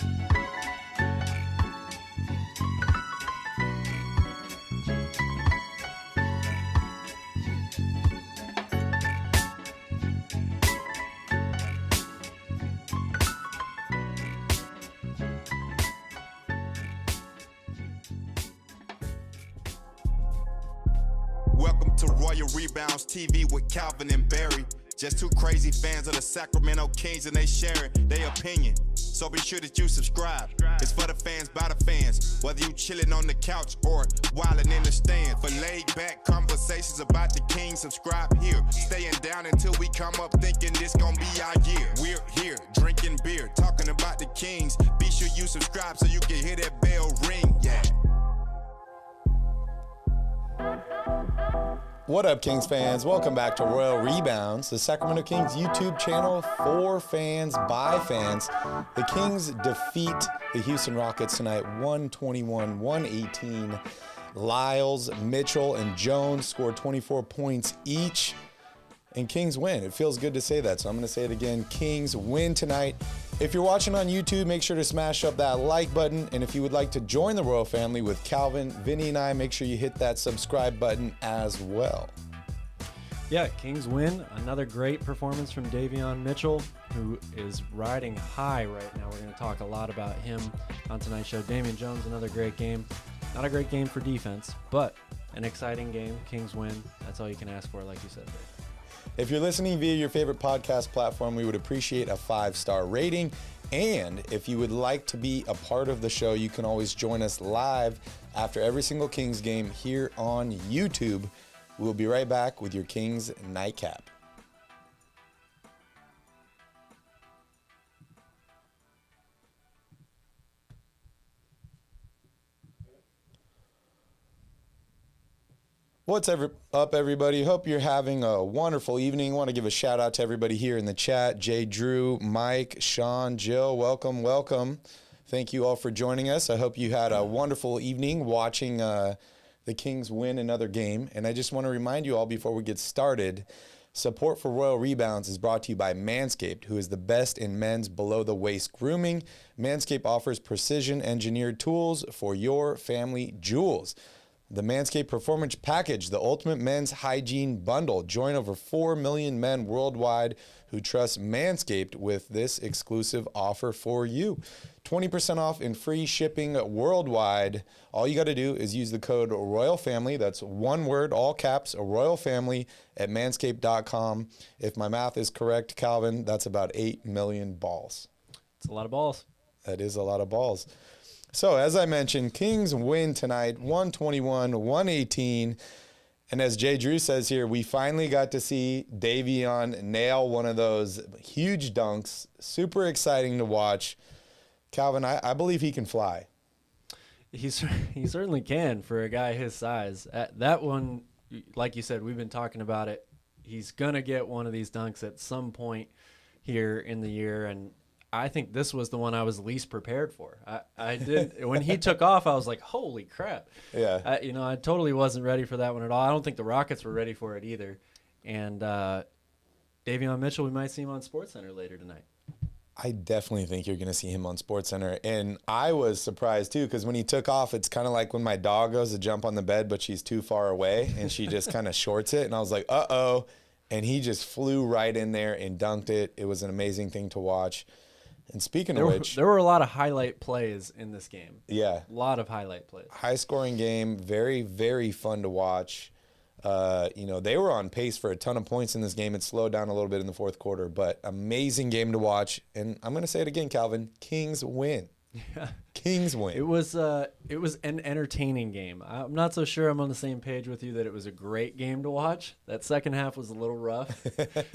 Welcome to Royal Rebounds TV with Calvin and Barry. Just two crazy fans of the Sacramento Kings, and they sharing their opinion. So be sure that you subscribe. It's for the fans, by the fans. Whether you chilling on the couch or wildin' in the stand. For laid-back conversations about the Kings, subscribe here. Staying down until we come up thinking this gon' be our year. We're here, drinking beer, talking about the Kings. Be sure you subscribe so you can hear that bell ring, yeah. What up, Kings fans? Welcome back to Royal Rebounds, the Sacramento Kings YouTube channel for fans, by fans. The Kings defeat the Houston Rockets tonight, 121-118. Lyles, Mitchell, and Jones scored 24 points each, and Kings win. It feels good to say that, so I'm going to say it again. Kings win tonight. If you're watching on YouTube, make sure to smash up that like button. And if you would like to join the Royal family with Calvin, Vinny, and I, make sure you hit that subscribe button as well. Yeah, Kings win. Another great performance from Davion Mitchell, who is riding high right now. We're going to talk a lot about him on tonight's show. Damian Jones, another great game. Not a great game for defense, but an exciting game. Kings win. That's all you can ask for, like you said, Dave. If you're listening via your favorite podcast platform, we would appreciate a 5-star rating. And if you would like to be a part of the show, you can always join us live after every single Kings game here on YouTube. We'll be right back with your Kings Nightcap. What's up, everybody? Hope you're having a wonderful evening. Want to give a shout out to everybody here in the chat. Jay, Drew, Mike, Sean, Jill, welcome, welcome. Thank you all for joining us. I hope you had a wonderful evening watching the Kings win another game. And I just want to remind you all before we get started, support for Royal Rebounds is brought to you by Manscaped, who is the best in men's below-the-waist grooming. Manscaped offers precision-engineered tools for your family jewels. The Manscaped Performance Package, the ultimate men's hygiene bundle. Join over 4 million men worldwide who trust Manscaped with this exclusive offer for you. 20% off and free shipping worldwide. All you got to do is use the code ROYALFAMILY. That's one word, all caps, ROYALFAMILY at manscaped.com. If my math is correct, Calvin, that's about 8 million balls. It's a lot of balls. That is a lot of balls. So, as I mentioned, Kings win tonight, 121-118. And as Jay Drew says here, we finally got to see Davion nail one of those huge dunks. Super exciting to watch. Calvin, I believe he can fly. He certainly can for a guy his size. That one, like you said, we've been talking about it. He's going to get one of these dunks at some point here in the year, and I think this was the one I was least prepared for. I did when he took off, I was like, "Holy crap!" Yeah, I totally wasn't ready for that one at all. I don't think the Rockets were ready for it either. And Davion Mitchell, we might see him on SportsCenter later tonight. I definitely think you're going to see him on SportsCenter, and I was surprised too because when he took off, it's kind of like when my dog goes to jump on the bed, but she's too far away, and she just kind of shorts it, and I was like, "Uh-oh!" And he just flew right in there and dunked it. It was an amazing thing to watch. And speaking of which, there were a lot of highlight plays in this game. Yeah. A lot of highlight plays. High-scoring game, very, very fun to watch. They were on pace for a ton of points in this game. It slowed down a little bit in the fourth quarter, but amazing game to watch. And I'm going to say it again, Calvin, Kings win. Yeah. Kings win. It was an entertaining game. I'm not so sure I'm on the same page with you that it was a great game to watch. That second half was a little rough.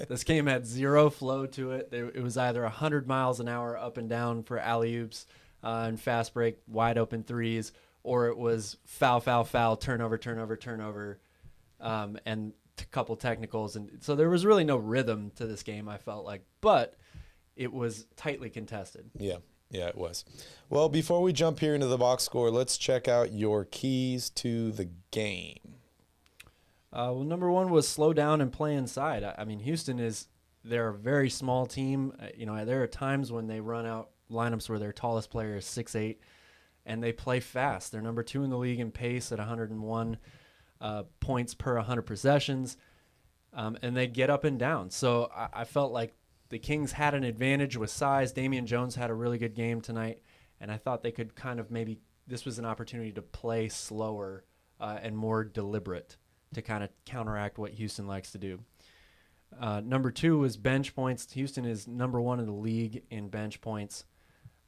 This game had zero flow to it. It was either 100 miles an hour up and down for alley-oops and fast break, wide open threes, or it was foul, turnover, and a couple technicals. And so there was really no rhythm to this game, I felt like. But it was tightly contested. Yeah. Yeah, it was. Well, before we jump here into the box score, let's check out your keys to the game. Well, number one was slow down and play inside. I mean, Houston they're a very small team. There are times when they run out lineups where their tallest player is 6'8", and they play fast. They're number 2 in the league in pace at 101 points per 100 possessions, and they get up and down. So I felt like the Kings had an advantage with size. Damian Jones had a really good game tonight, and I thought they could kind of maybe this was an opportunity to play slower and more deliberate to kind of counteract what Houston likes to do. Number 2 was bench points. Houston is number 1 in the league in bench points.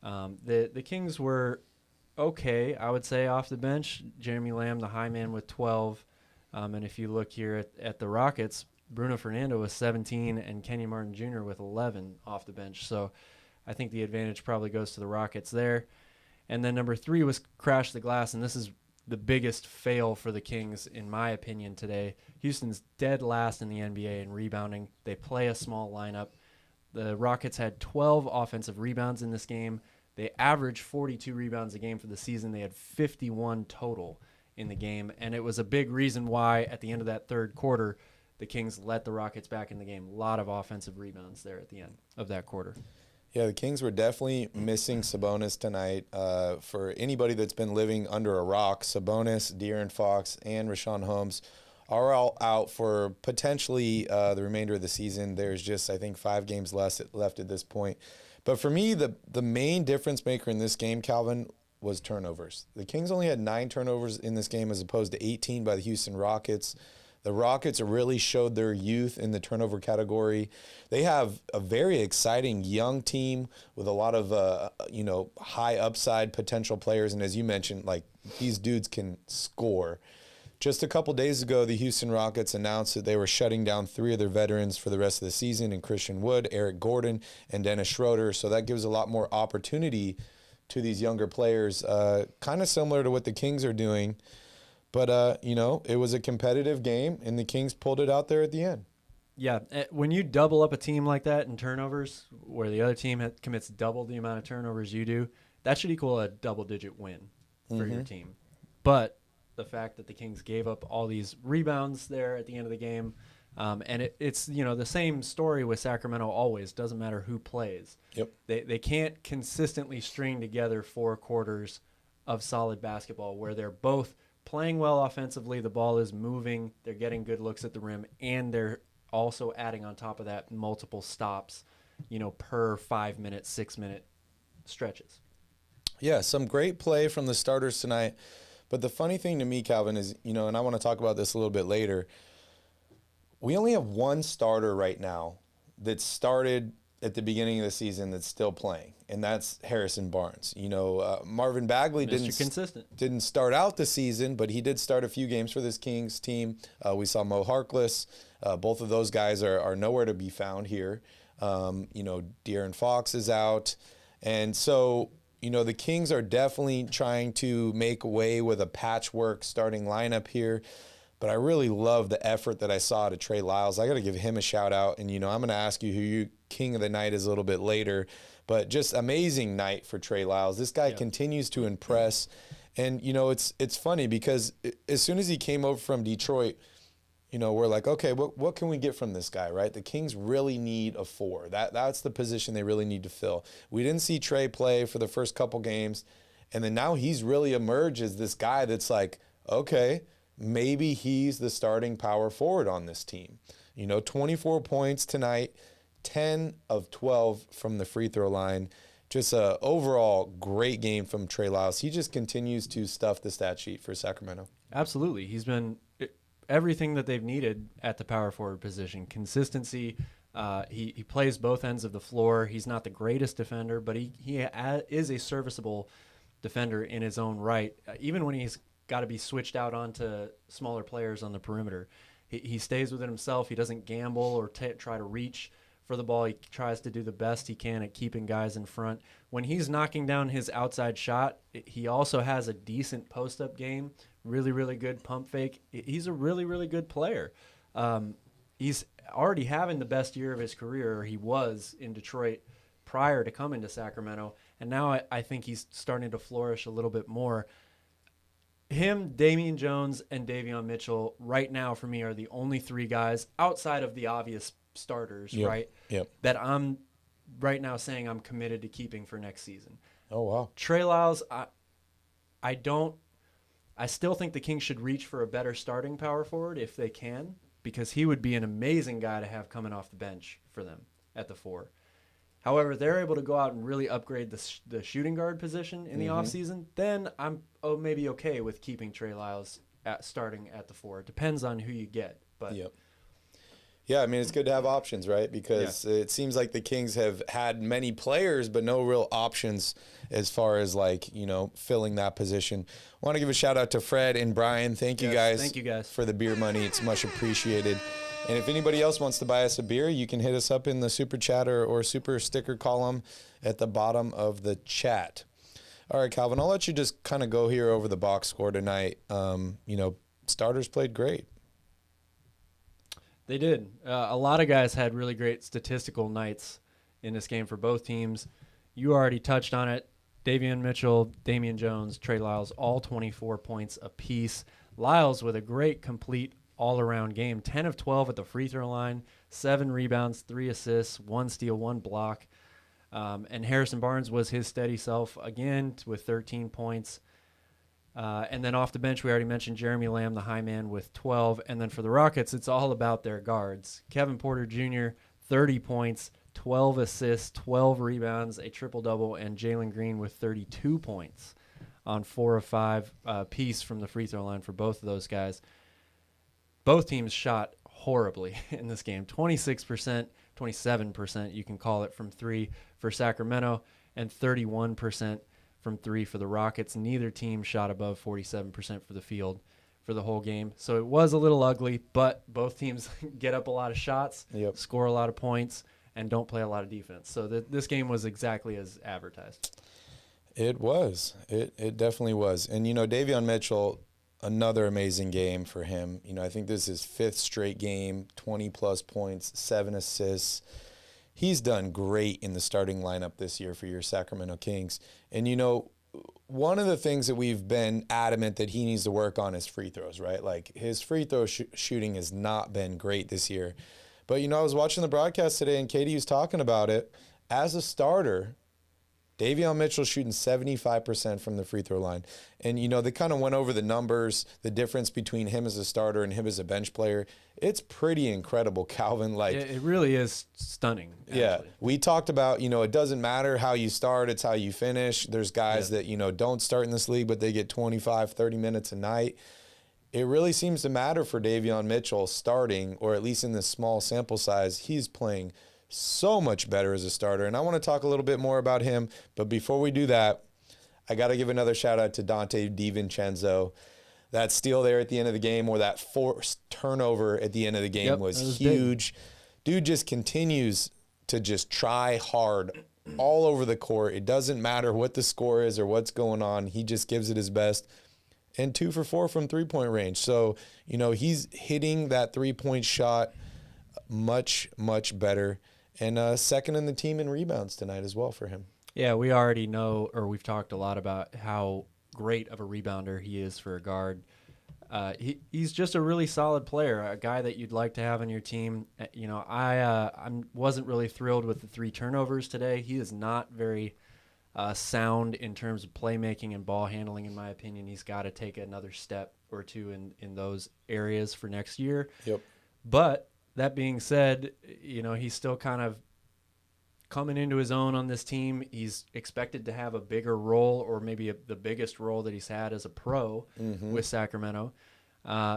The Kings were okay, I would say, off the bench. Jeremy Lamb, the high man, with 12. And if you look here at the Rockets, Bruno Fernando with 17 and Kenyon Martin Jr. with 11 off the bench. So I think the advantage probably goes to the Rockets there. And then number 3 was crash the glass, and this is the biggest fail for the Kings, in my opinion, today. Houston's dead last in the NBA in rebounding. They play a small lineup. The Rockets had 12 offensive rebounds in this game. They averaged 42 rebounds a game for the season. They had 51 total in the game, and it was a big reason why at the end of that third quarter, the Kings let the Rockets back in the game. A lot of offensive rebounds there at the end of that quarter. Yeah, the Kings were definitely missing Sabonis tonight. For anybody that's been living under a rock, Sabonis, De'Aaron Fox, and Rashawn Holmes are all out for potentially the remainder of the season. There's just, I think, 5 games left at this point. But for me, the main difference maker in this game, Calvin, was turnovers. The Kings only had 9 turnovers in this game as opposed to 18 by the Houston Rockets. The Rockets really showed their youth in the turnover category. They have a very exciting young team with a lot of high upside potential players. And as you mentioned, like, these dudes can score. Just a couple days ago, the Houston Rockets announced that they were shutting down 3 of their veterans for the rest of the season in Christian Wood, Eric Gordon, and Dennis Schroeder. So that gives a lot more opportunity to these younger players, kind of similar to what the Kings are doing. But, it was a competitive game, and the Kings pulled it out there at the end. Yeah, when you double up a team like that in turnovers, where the other team commits double the amount of turnovers you do, that should equal a double-digit win for your team. But the fact that the Kings gave up all these rebounds there at the end of the game, and it's the same story with Sacramento always. Doesn't matter who plays. Yep. They can't consistently string together 4 quarters of solid basketball where they're both playing well offensively, the ball is moving, they're getting good looks at the rim, and they're also adding on top of that multiple stops, per 5-minute, 6-minute stretches. Yeah, some great play from the starters tonight. But the funny thing to me, Calvin, is, and I want to talk about this a little bit later, we only have 1 starter right now that started at the beginning of the season that's still playing, and that's Harrison Barnes. Marvin Bagley didn't start out the season, but he did start a few games for this Kings team. We saw Mo Harkless. Both of those guys are nowhere to be found here. De'Aaron Fox is out. And so, the Kings are definitely trying to make way with a patchwork starting lineup here. But I really love the effort that I saw to Trey Lyles. I got to give him a shout out. And, I'm going to ask you who your king of the night is a little bit later. But just amazing night for Trey Lyles. This guy continues to impress. And, it's funny because as soon as he came over from Detroit, we're like, okay, what can we get from this guy, right? The Kings really need a 4. That's the position they really need to fill. We didn't see Trey play for the first couple games. And then now he's really emerged as this guy that's like, okay, maybe he's the starting power forward on this team. 24 points tonight, 10 of 12 from the free throw line. Just a overall great game from Trey Lyles. He just continues to stuff the stat sheet for Sacramento. Absolutely. He's been everything that they've needed at the power forward position. Consistency. He plays both ends of the floor. He's not the greatest defender, but he is a serviceable defender in his own right, even when he's got to be switched out onto smaller players on the perimeter. He stays within himself. He doesn't gamble or try to reach for the ball. He tries to do the best he can at keeping guys in front. When he's knocking down his outside shot, he also has a decent post-up game, really, really good pump fake. He's a really, really good player. He's already having the best year of his career, or he was in Detroit prior to coming to Sacramento, and now I think he's starting to flourish a little bit more. Him, Damian Jones, and Davion Mitchell right now for me are the only 3 guys outside of the obvious starters, right? Yep. That I'm right now saying I'm committed to keeping for next season. Oh, wow. Trey Lyles, I still think the Kings should reach for a better starting power forward if they can, because he would be an amazing guy to have coming off the bench for them at the 4. However, they're able to go out and really upgrade the shooting guard position in the offseason, then I'm maybe okay with keeping Trey Lyles starting at the 4. It depends on who you get. But Yep. Yeah, I mean, it's good to have options, right? Because it seems like the Kings have had many players, but no real options as far as, like, you know, filling that position. I want to give a shout out to Fred and Brian. Thank you guys for the beer money. It's much appreciated. And if anybody else wants to buy us a beer, you can hit us up in the super chat or super sticker column at the bottom of the chat. All right, Calvin, I'll let you just kind of go here over the box score tonight. You know, starters played great. They did. A lot of guys had really great statistical nights in this game for both teams. You already touched on it. Davion Mitchell, Damian Jones, Trey Lyles, all 24 points apiece. Lyles with a great, complete, all-around game. 10 of 12 at the free throw line, 7 rebounds, 3 assists, 1 steal, 1 block. And Harrison Barnes was his steady self again with 13 points. And then off the bench, we already mentioned Jeremy Lamb, the high man, with 12. And then for the Rockets, it's all about their guards. Kevin Porter Jr., 30 points, 12 assists, 12 rebounds, a triple-double, and Jalen Green with 32 points on 4 of 5 piece from the free throw line for both of those guys. Both teams shot horribly in this game. 26%, 27%, you can call it, from 3 for Sacramento, and 31% from 3 for the Rockets. Neither team shot above 47% for the field for the whole game. So it was a little ugly, but both teams get up a lot of shots, score a lot of points, and don't play a lot of defense. So this game was exactly as advertised. It was. It definitely was. And, you know, Davion Mitchell, another amazing game for him. You know, I think this is his 5th straight game, 20-plus points, 7 assists. He's done great in the starting lineup this year for your Sacramento Kings. And, you know, one of the things that we've been adamant that he needs to work on is free throws, right? Like, his free throw shooting has not been great this year. But, you know, I was watching the broadcast today, and Katie was talking about it. As a starter, Davion Mitchell shooting 75% from the free throw line. And, you know, they kind of went over the numbers, the difference between him as a starter and him as a bench player. It's pretty incredible, Calvin. Like, it really is stunning. Actually. Yeah. We talked about, you know, it doesn't matter how you start, it's how you finish. There's guys that, you know, don't start in this league, but they get 25, 30 minutes a night. It really seems to matter for Davion Mitchell starting, or at least in this small sample size. He's playing so much better as a starter. And I want to talk a little bit more about him. But before we do that, I got to give another shout out to Dante Divincenzo. That steal there at the end of the game, or that forced turnover at the end of the game was huge. Big. Dude just continues to just try hard all over the court. It doesn't matter what the score is or what's going on. He just gives it his best. And 2 for 4 from three-point range. So, you know, he's hitting that three-point shot much, much better. And second in the team in rebounds tonight as well for him. Yeah, we already know, or we've talked a lot about how great of a rebounder he is for a guard. He's just a really solid player, a guy that you'd like to have on your team. You know, I wasn't really thrilled with the 3 turnovers today. He is not very sound in terms of playmaking and ball handling, in my opinion. He's got to take another step or two in those areas for next year. Yep. But that being said, you know, he's still kind of coming into his own on this team. He's expected to have a bigger role, or maybe the biggest role that he's had as a pro with Sacramento.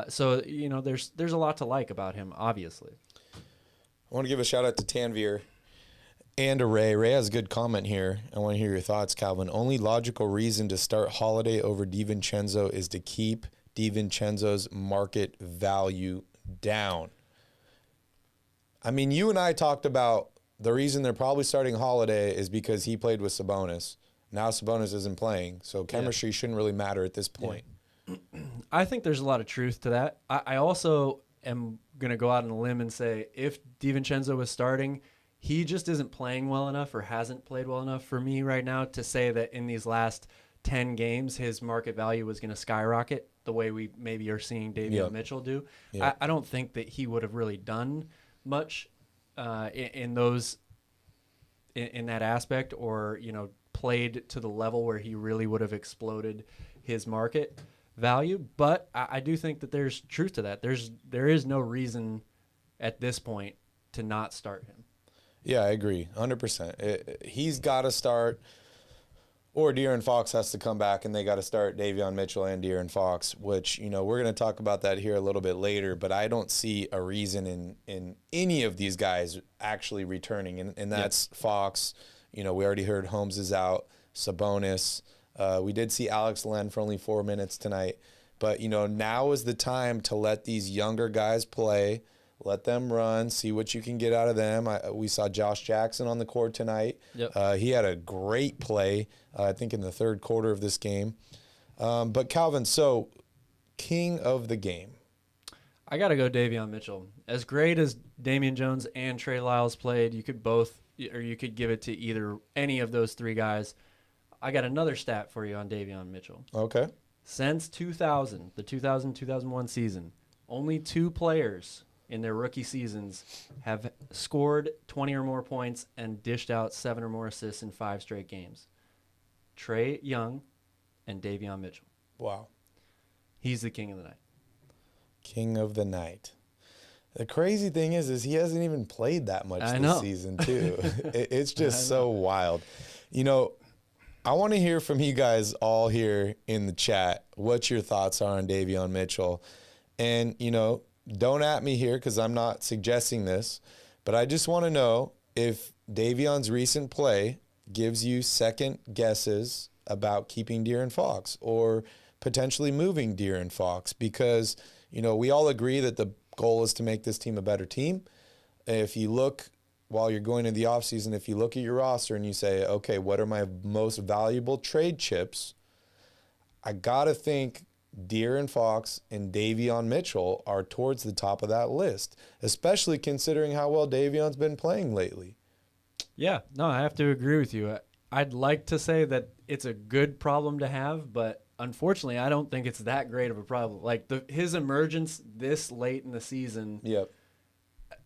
So, you know, there's a lot to like about him, obviously. I want to give a shout out to Tanvir and to Ray. Ray has a good comment here. I want to hear your thoughts, Calvin. Only logical reason to start Holiday over Divincenzo is to keep Divincenzo's market value down. I mean, you and I talked about the reason they're probably starting Holiday is because he played with Sabonis. Now Sabonis isn't playing, so chemistry shouldn't really matter at this point. Yeah. I think there's a lot of truth to that. I also am going to go out on a limb and say if Divincenzo was starting, he just isn't playing well enough, or hasn't played well enough for me right now to say that in these last 10 games his market value was going to skyrocket the way we maybe are seeing Davion Mitchell do. I don't think that he would have really done much in those in that aspect, or played to the level where he really would have exploded his market value. But I do think that there's truth to that. There is no reason at this point to not start him. Yeah, I agree, 100%. He's got to start, or De'Aaron Fox has to come back, and they got to start Davion Mitchell and De'Aaron Fox, which, we're going to talk about that here a little bit later, but I don't see a reason in any of these guys actually returning, and that's Fox. We already heard Holmes is out, Sabonis. We did see Alex Len for only 4 minutes tonight, but, now is the time to let these younger guys play. Let them run, see what you can get out of them. We saw Josh Jackson on the court tonight. Yep. He had a great play, I think, in the third quarter of this game. But, Calvin, so king of the game. I got to go Davion Mitchell. As great as Damian Jones and Trey Lyles played, you could give it to any of those three guys. I got another stat for you on Davion Mitchell. Okay. Since 2000, the 2000-2001 season, only 2 players in their rookie seasons have scored 20 or more points and dished out 7 or more assists in 5 straight games. Trae Young and Davion Mitchell. Wow. He's the king of the night. King of the night. The crazy thing is he hasn't even played that much this season, too. It's just so wild. I want to hear from you guys all here in the chat what your thoughts are on Davion Mitchell. And, don't at me here because I'm not suggesting this, but I just want to know if Davion's recent play gives you second guesses about keeping De'Aaron Fox or potentially moving De'Aaron Fox, because, we all agree that the goal is to make this team a better team. If you look, while you're going into the offseason, if you look at your roster and you say, okay, what are my most valuable trade chips? I got to think De'Aaron Fox and Davion Mitchell are towards the top of that list, especially considering how well Davion's been playing lately. Yeah, no, I have to agree with you. I'd like to say that it's a good problem to have, but unfortunately, I don't think it's that great of a problem. Like his emergence this late in the season,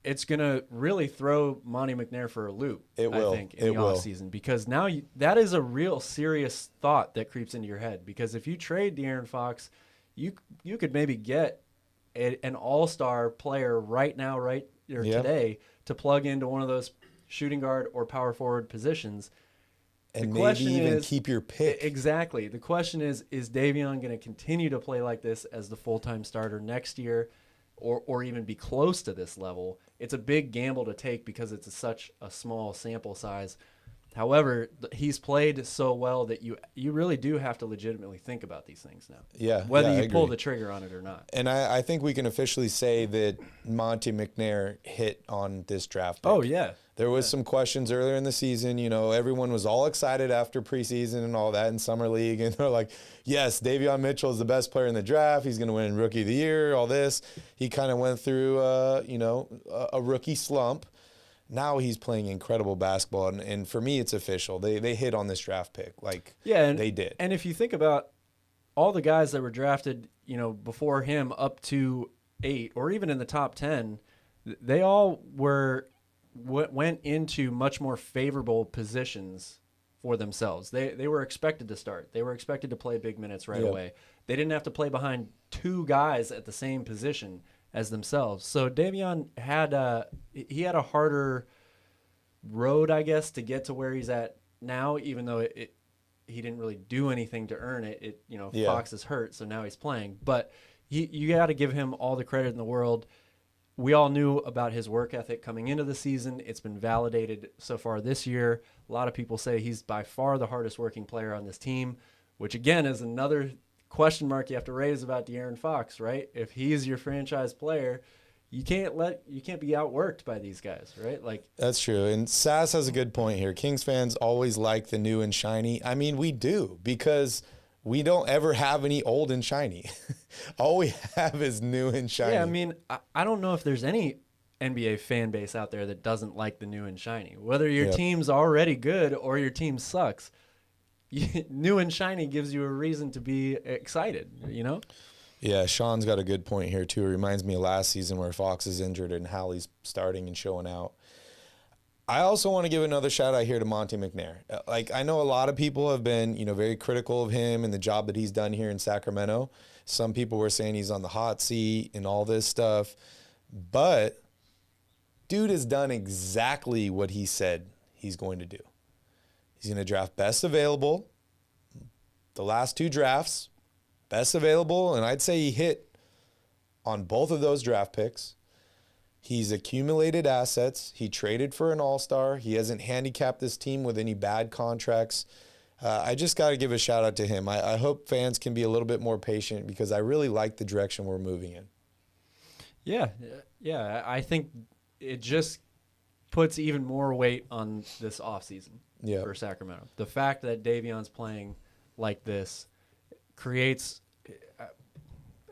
it's going to really throw Monty McNair for a loop, I think, in the offseason. Because now that is a real serious thought that creeps into your head. Because if you trade De'Aaron Fox, you could maybe get an all-star player right now, today, to plug into one of those shooting guard or power forward positions. And maybe even keep your pick. Exactly. The question is Davion going to continue to play like this as the full-time starter next year, or even be close to this level? It's a big gamble to take because it's such a small sample size. However, he's played so well that you really do have to legitimately think about these things now. Yeah. Whether you pull the trigger on it or not. And I think we can officially say that Monty McNair hit on this draft pick. Oh, yeah. There was some questions earlier in the season. Everyone was all excited after preseason and all that in Summer League. And they're like, yes, Davion Mitchell is the best player in the draft. He's going to win Rookie of the Year, all this. He kind of went through, a rookie slump. Now he's playing incredible basketball. And for me, it's official. They hit on this draft pick. They did. And if you think about all the guys that were drafted, before him up to 8 or even in the top 10, they all went into much more favorable positions for themselves. They were expected to start. They were expected to play big minutes right away. They didn't have to play behind 2 guys at the same position as themselves. So Davion had a harder road, I guess, to get to where he's at now, even though he didn't really do anything to earn it. Fox is hurt, so now he's playing. But you got to give him all the credit in the world. We all knew about his work ethic coming into the season. It's been validated so far this year. A lot of people say he's by far the hardest working player on this team, which again is another question mark you have to raise about De'Aaron Fox, right? If he's your franchise player, you can't be outworked by these guys, right? That's true. And Sass has a good point here. Kings fans always like the new and shiny. I mean, we do, because we don't ever have any old and shiny. All we have is new and shiny. Yeah, I mean, I don't know if there's any NBA fan base out there that doesn't like the new and shiny. Whether your team's already good or your team sucks, new and shiny gives you a reason to be excited, Yeah, Sean's got a good point here, too. It reminds me of last season where Fox is injured and Hallie's starting and showing out. I also want to give another shout out here to Monte McNair. Like, I know a lot of people have been, very critical of him and the job that he's done here in Sacramento. Some people were saying he's on the hot seat and all this stuff. But dude has done exactly what he said he's going to do. He's going to draft best available. The last 2 drafts, best available, and I'd say he hit on both of those draft picks. He's accumulated assets. He traded for an all-star. He hasn't handicapped this team with any bad contracts. I just got to give a shout out to him. I hope fans can be a little bit more patient because I really like the direction we're moving in. Yeah. I think it just puts even more weight on this offseason for Sacramento. The fact that Davion's playing like this creates,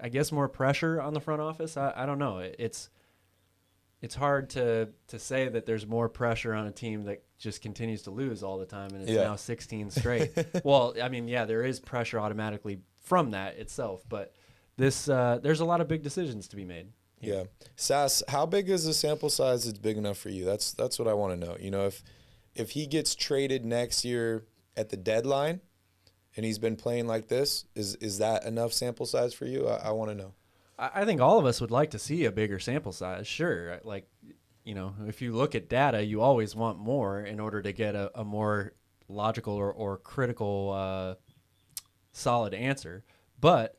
I guess, more pressure on the front office. I don't know. It's hard to say that there's more pressure on a team that just continues to lose all the time, and it's now 16 straight. Well, I mean, there is pressure automatically from that itself, but there's a lot of big decisions to be made. Yeah. Sass, how big is the sample size that's big enough for you? That's what I want to know. If he gets traded next year at the deadline and he's been playing like this, is that enough sample size for you? I want to know. I think all of us would like to see a bigger sample size, sure. Like, if you look at data, you always want more in order to get a more logical or critical solid answer. But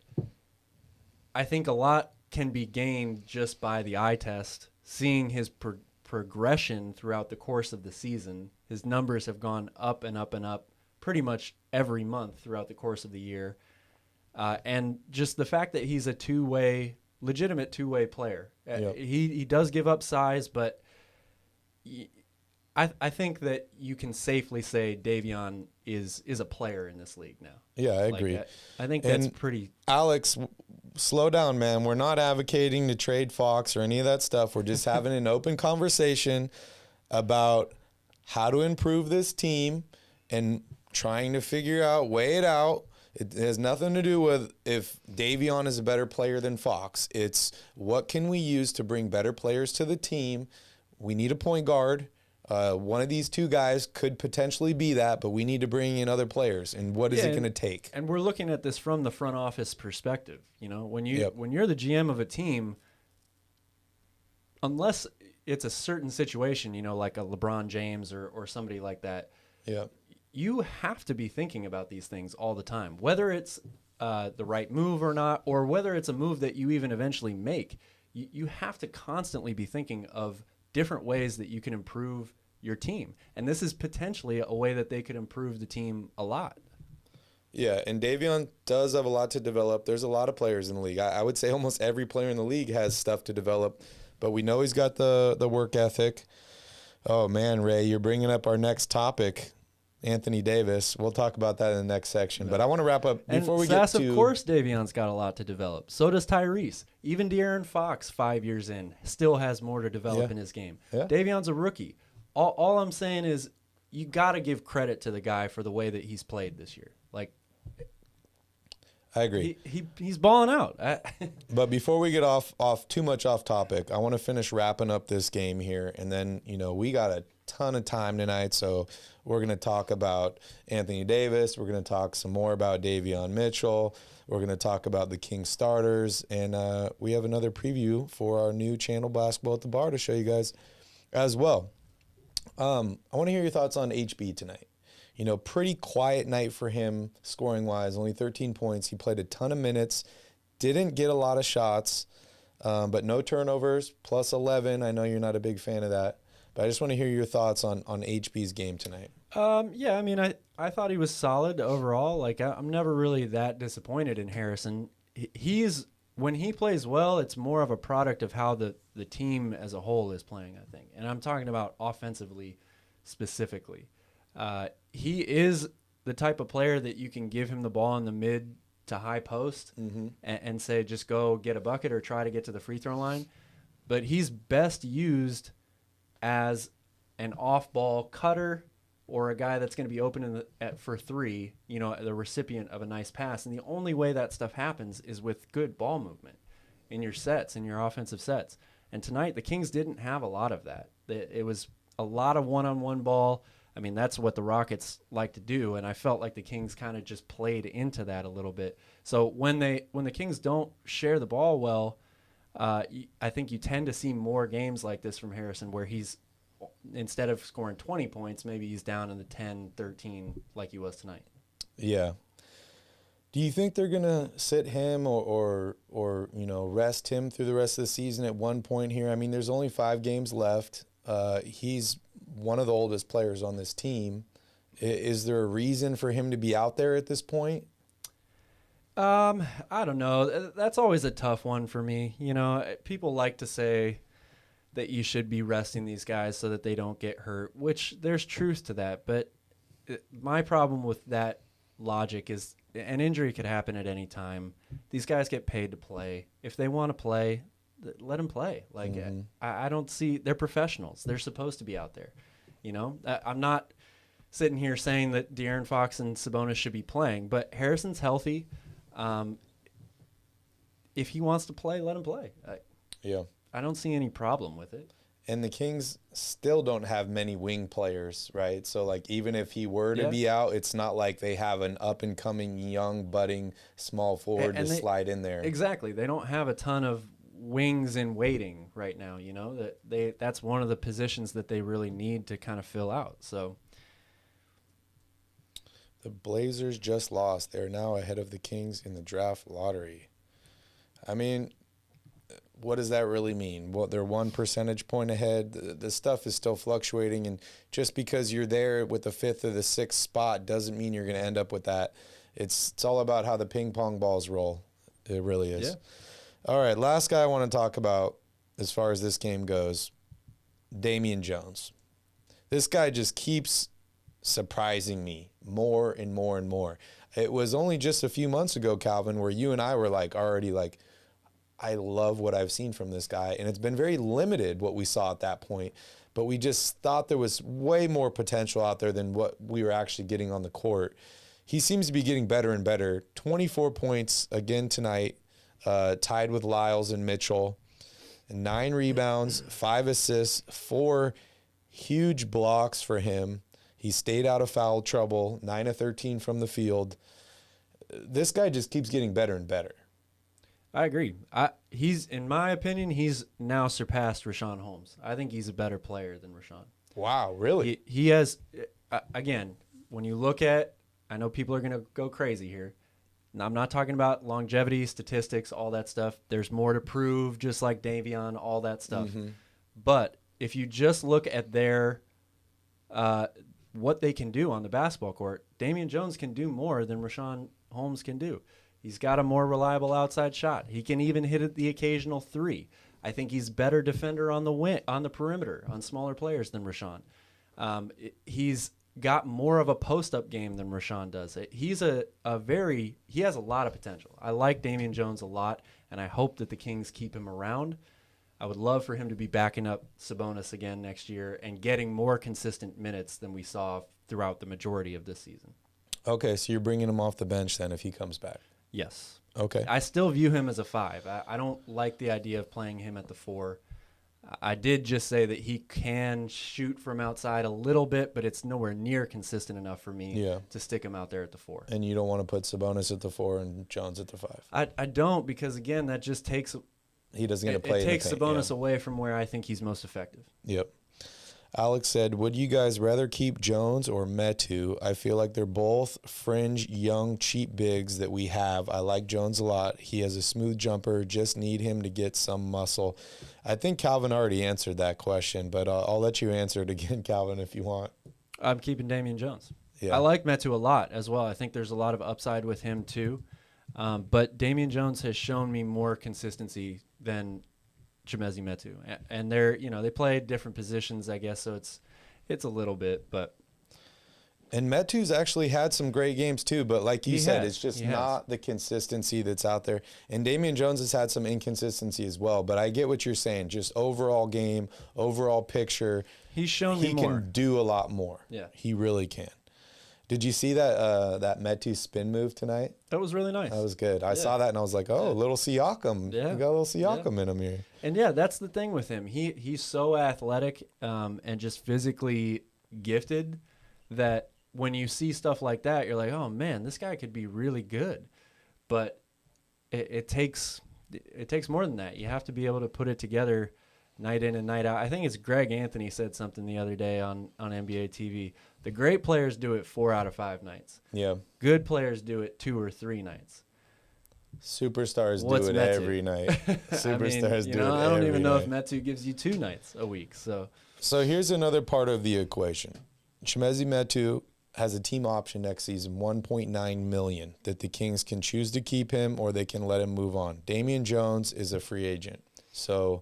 I think a lot can be gained just by the eye test, seeing his progression throughout the course of the season. His numbers have gone up and up and up pretty much every month throughout the course of the year. And just the fact that he's a legitimate two-way player. He does give up size, but I think that you can safely say Davion is a player in this league now. Yeah, I agree. I think that's pretty. Alex, slow down, man. We're not advocating to trade Fox or any of that stuff. We're just having an open conversation about how to improve this team and trying to weigh it out. It has nothing to do with if Davion is a better player than Fox. It's what can we use to bring better players to the team. We need a point guard. One of these 2 guys could potentially be that, but we need to bring in other players. And what is it going to take? And we're looking at this from the front office perspective. When you're the GM of a team, unless it's a certain situation, like a LeBron James or somebody like that. Yeah. You have to be thinking about these things all the time, whether it's the right move or not, or whether it's a move that you even eventually make. You have to constantly be thinking of different ways that you can improve your team. And this is potentially a way that they could improve the team a lot. Yeah, and Davion does have a lot to develop. There's a lot of players in the league. I would say almost every player in the league has stuff to develop, but we know he's got the work ethic. Oh, man, Ray, you're bringing up our next topic. Anthony Davis. We'll talk about that in the next section. But I want to wrap up before we get to... Of course, Davion's got a lot to develop. So does Tyrese. Even De'Aaron Fox, 5 years in, still has more to develop in his game. Yeah. Davion's a rookie. All I'm saying is you got to give credit to the guy for the way that he's played this year. Like, I agree. He's balling out. But before we get off too much off topic, I want to finish wrapping up this game here. And then, we got a ton of time tonight, so we're going to talk about Anthony Davis. We're going to talk some more about Davion Mitchell. We're going to talk about the Kings starters, and we have another preview for our new channel, Basketball at the Bar, to show you guys as well. I want to hear your thoughts on HB tonight. Pretty quiet night for him scoring-wise, only 13 points. He played a ton of minutes, didn't get a lot of shots, but no turnovers, plus 11. I know you're not a big fan of that. But I just want to hear your thoughts on HB's game tonight. Yeah, I mean, I thought he was solid overall. Like, I'm never really that disappointed in Harrison. When he plays well, it's more of a product of how the team as a whole is playing, I think. And I'm talking about offensively specifically. He is the type of player that you can give him the ball in the mid to high post and say, just go get a bucket or try to get to the free throw line. But he's best used as an off-ball cutter or a guy that's going to be open for 3, the recipient of a nice pass. And the only way that stuff happens is with good ball movement in your sets, in your offensive sets. And tonight, the Kings didn't have a lot of that. It was a lot of one-on-one ball. I mean, that's what the Rockets like to do, and I felt like the Kings kind of just played into that a little bit. So when the Kings don't share the ball well, I think you tend to see more games like this from Harrison where he's, instead of scoring 20 points, maybe he's down in the 10, 13 like he was tonight. Yeah. Do you think they're going to sit him or rest him through the rest of the season at one point here? I mean, there's only 5 games left. He's one of the oldest players on this team. Is there a reason for him to be out there at this point? I don't know. That's always a tough one for me. People like to say that you should be resting these guys so that they don't get hurt, which there's truth to that. But my problem with that logic is an injury could happen at any time. These guys get paid to play. If they want to play, let them play. Like, I don't see, they're professionals. They're supposed to be out there. I'm not sitting here saying that De'Aaron Fox and Sabonis should be playing, but Harrison's healthy. If he wants to play, let him play. Yeah. I don't see any problem with it. And the Kings still don't have many wing players, right? So, like, even if he were to be out, it's not like they have an up-and-coming, young, budding small forward to slide in there. Exactly. They don't have a ton of wings in waiting right now, that's one of the positions that they really need to kind of fill out. So the Blazers just lost. They're now ahead of the Kings in the draft lottery. I mean, what does that really mean? Well, they're 1 percentage point ahead. The stuff is still fluctuating, and just because you're there with the 5th or the 6th spot doesn't mean you're going to end up with that. It's all about how the ping pong balls roll. It really is. Yeah. All right, last guy I want to talk about as far as this game goes, Damian Jones. This guy just keeps surprising me more and more and more. It was only just a few months ago, Calvin, where you and I were already I love what I've seen from this guy, and it's been very limited what we saw at that point, but we just thought there was way more potential out there than what we were actually getting on the court. He seems to be getting better and better. 24 points again tonight, tied with Lyles and Mitchell. 9 rebounds, 5 assists, 4 huge blocks for him. He stayed out of foul trouble, 9 of 13 from the field. This guy just keeps getting better and better. I agree. He's, in my opinion, he's now surpassed Richaun Holmes. I think he's a better player than Richaun. Wow, really? He has, again, when you look at, I know people are going to go crazy here. I'm not talking about longevity, statistics, all that stuff. There's more to prove, just like Davion, all that stuff. Mm-hmm. But if you just look at their what they can do on the basketball court, Damian Jones can do more than Richaun Holmes can do. He's got a more reliable outside shot. He can even hit the occasional 3. I think he's better defender on the perimeter on smaller players than Richaun. He's got more of a post-up game than Richaun does. He has a lot of potential. I like Damian Jones a lot, and I hope that the Kings keep him around. I would love for him to be backing up Sabonis again next year and getting more consistent minutes than we saw throughout the majority of this season. Okay, so you're bringing him off the bench then if he comes back. Yes. Okay. I still view him as a 5. I don't like the idea of playing him at the 4. I did just say that he can shoot from outside a little bit, but it's nowhere near consistent enough for me to stick him out there at the 4. And you don't want to put Sabonis at the 4 and Jones at the 5? I don't, because, again, that just takes – he doesn't get to play. It takes Sabonis away from where I think he's most effective. Yep. Alex said, would you guys rather keep Jones or Metu? I feel like they're both fringe, young, cheap bigs that we have. I like Jones a lot. He has a smooth jumper. Just need him to get some muscle. I think Calvin already answered that question, but I'll let you answer it again, Calvin, if you want. I'm keeping Damian Jones. Yeah. I like Metu a lot as well. I think there's a lot of upside with him too. But Damian Jones has shown me more consistency than Chimezie Metu, and they play different positions, I guess, so it's a little bit, but. And Metu's actually had some great games too, but like you said, it's just not the consistency that's out there. And Damian Jones has had some inconsistency as well, but I get what you're saying. Just overall game, overall picture. He's shown me more. He can do a lot more. Yeah. He really can. Did you see that Metu spin move tonight? That was really nice. That was good. I saw that and I was like, oh, little Siakam. Yeah. You got a little Siakam in him here. And yeah, that's the thing with him. He's so athletic and just physically gifted that when you see stuff like that, you're like, oh man, this guy could be really good. But it takes more than that. You have to be able to put it together night in and night out. I think it's Greg Anthony said something the other day on NBA TV. The great players do it 4 out of 5 nights. Yeah. Good players do it 2 or 3 nights. Superstars What's do it Metu? every night. Superstars do it every night. I don't even know if Metu gives you 2 nights a week. So here's another part of the equation. Chimezie Metu has a team option next season, $1.9 million, that the Kings can choose to keep him or they can let him move on. Damian Jones is a free agent. So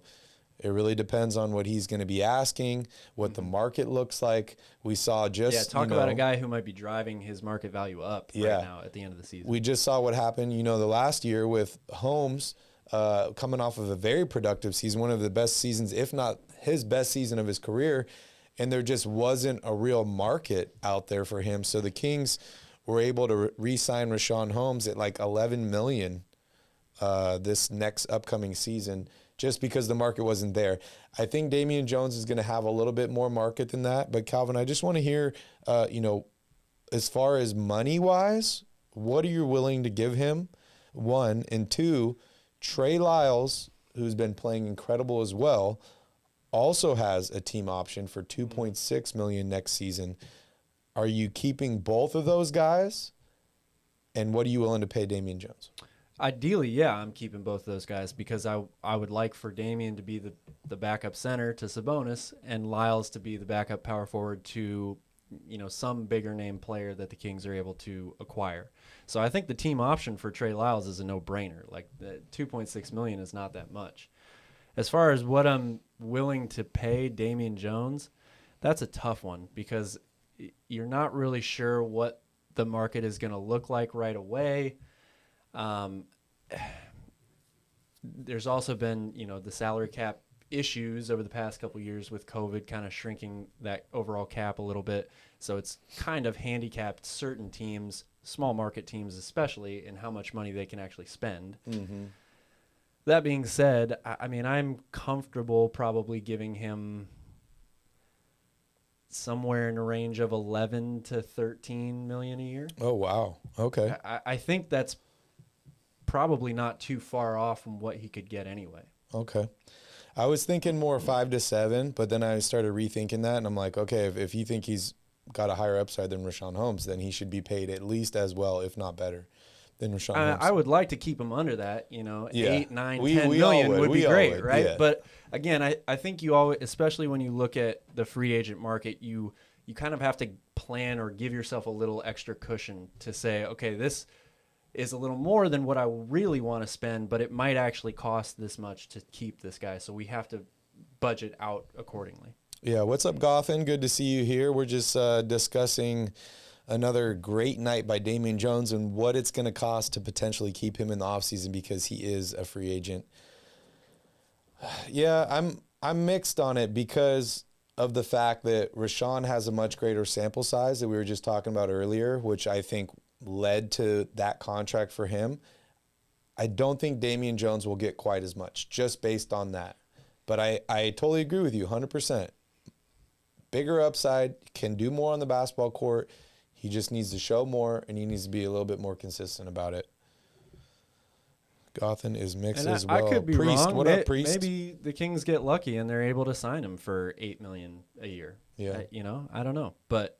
it really depends on what he's going to be asking, what the market looks like. We saw about a guy who might be driving his market value up right now at the end of the season. We just saw what happened, the last year with Holmes coming off of a very productive season, one of the best seasons, if not his best season of his career, and there just wasn't a real market out there for him. So the Kings were able to re-sign Richaun Holmes at like $11 million this next upcoming season, just because the market wasn't there. I think Damian Jones is going to have a little bit more market than that. But, Calvin, I just want to hear, as far as money-wise, what are you willing to give him, 1? And 2, Trey Lyles, who's been playing incredible as well, also has a team option for $2.6 million next season. Are you keeping both of those guys? And what are you willing to pay Damian Jones? Ideally, yeah, I'm keeping both of those guys because I would like for Damian to be the backup center to Sabonis and Lyles to be the backup power forward to, some bigger name player that the Kings are able to acquire. So I think the team option for Trey Lyles is a no-brainer. Like the $2.6 million is not that much. As far as what I'm willing to pay Damian Jones, that's a tough one because you're not really sure what the market is going to look like right away. There's also been, the salary cap issues over the past couple of years with COVID kind of shrinking that overall cap a little bit. So it's kind of handicapped certain teams, small market teams especially, in how much money they can actually spend. Mm-hmm. That being said, I'm comfortable probably giving him somewhere in a range of 11 to 13 million a year. Oh, wow. Okay. I think that's probably not too far off from what he could get anyway. Okay. I was thinking more 5 to 7, but then I started rethinking that, and I'm like, okay, if you think he's got a higher upside than Richaun Holmes, then he should be paid at least as well, if not better, than Richaun Holmes. I would like to keep him under that, 8, 9, we 10 million would be great, would, right? Yeah. But again, I think you always, especially when you look at the free agent market, you kind of have to plan or give yourself a little extra cushion to say, okay, this is a little more than what I really want to spend, but it might actually cost this much to keep this guy. So we have to budget out accordingly. Yeah. What's up, Gothan? Good to see you here. We're just discussing another great night by Damian Jones and what it's going to cost to potentially keep him in the offseason because he is a free agent. Yeah, I'm mixed on it because of the fact that Richaun has a much greater sample size that we were just talking about earlier, which I think led to that contract for him. I don't think Damian Jones will get quite as much just based on that. But I totally agree with you 100%. Bigger upside, can do more on the basketball court. He just needs to show more, and he needs to be a little bit more consistent about it. Gothan is mixed as well. I could be Priest, wrong. what up, Priest? Maybe the Kings get lucky and they're able to sign him for $8 million a year. Yeah. I don't know. But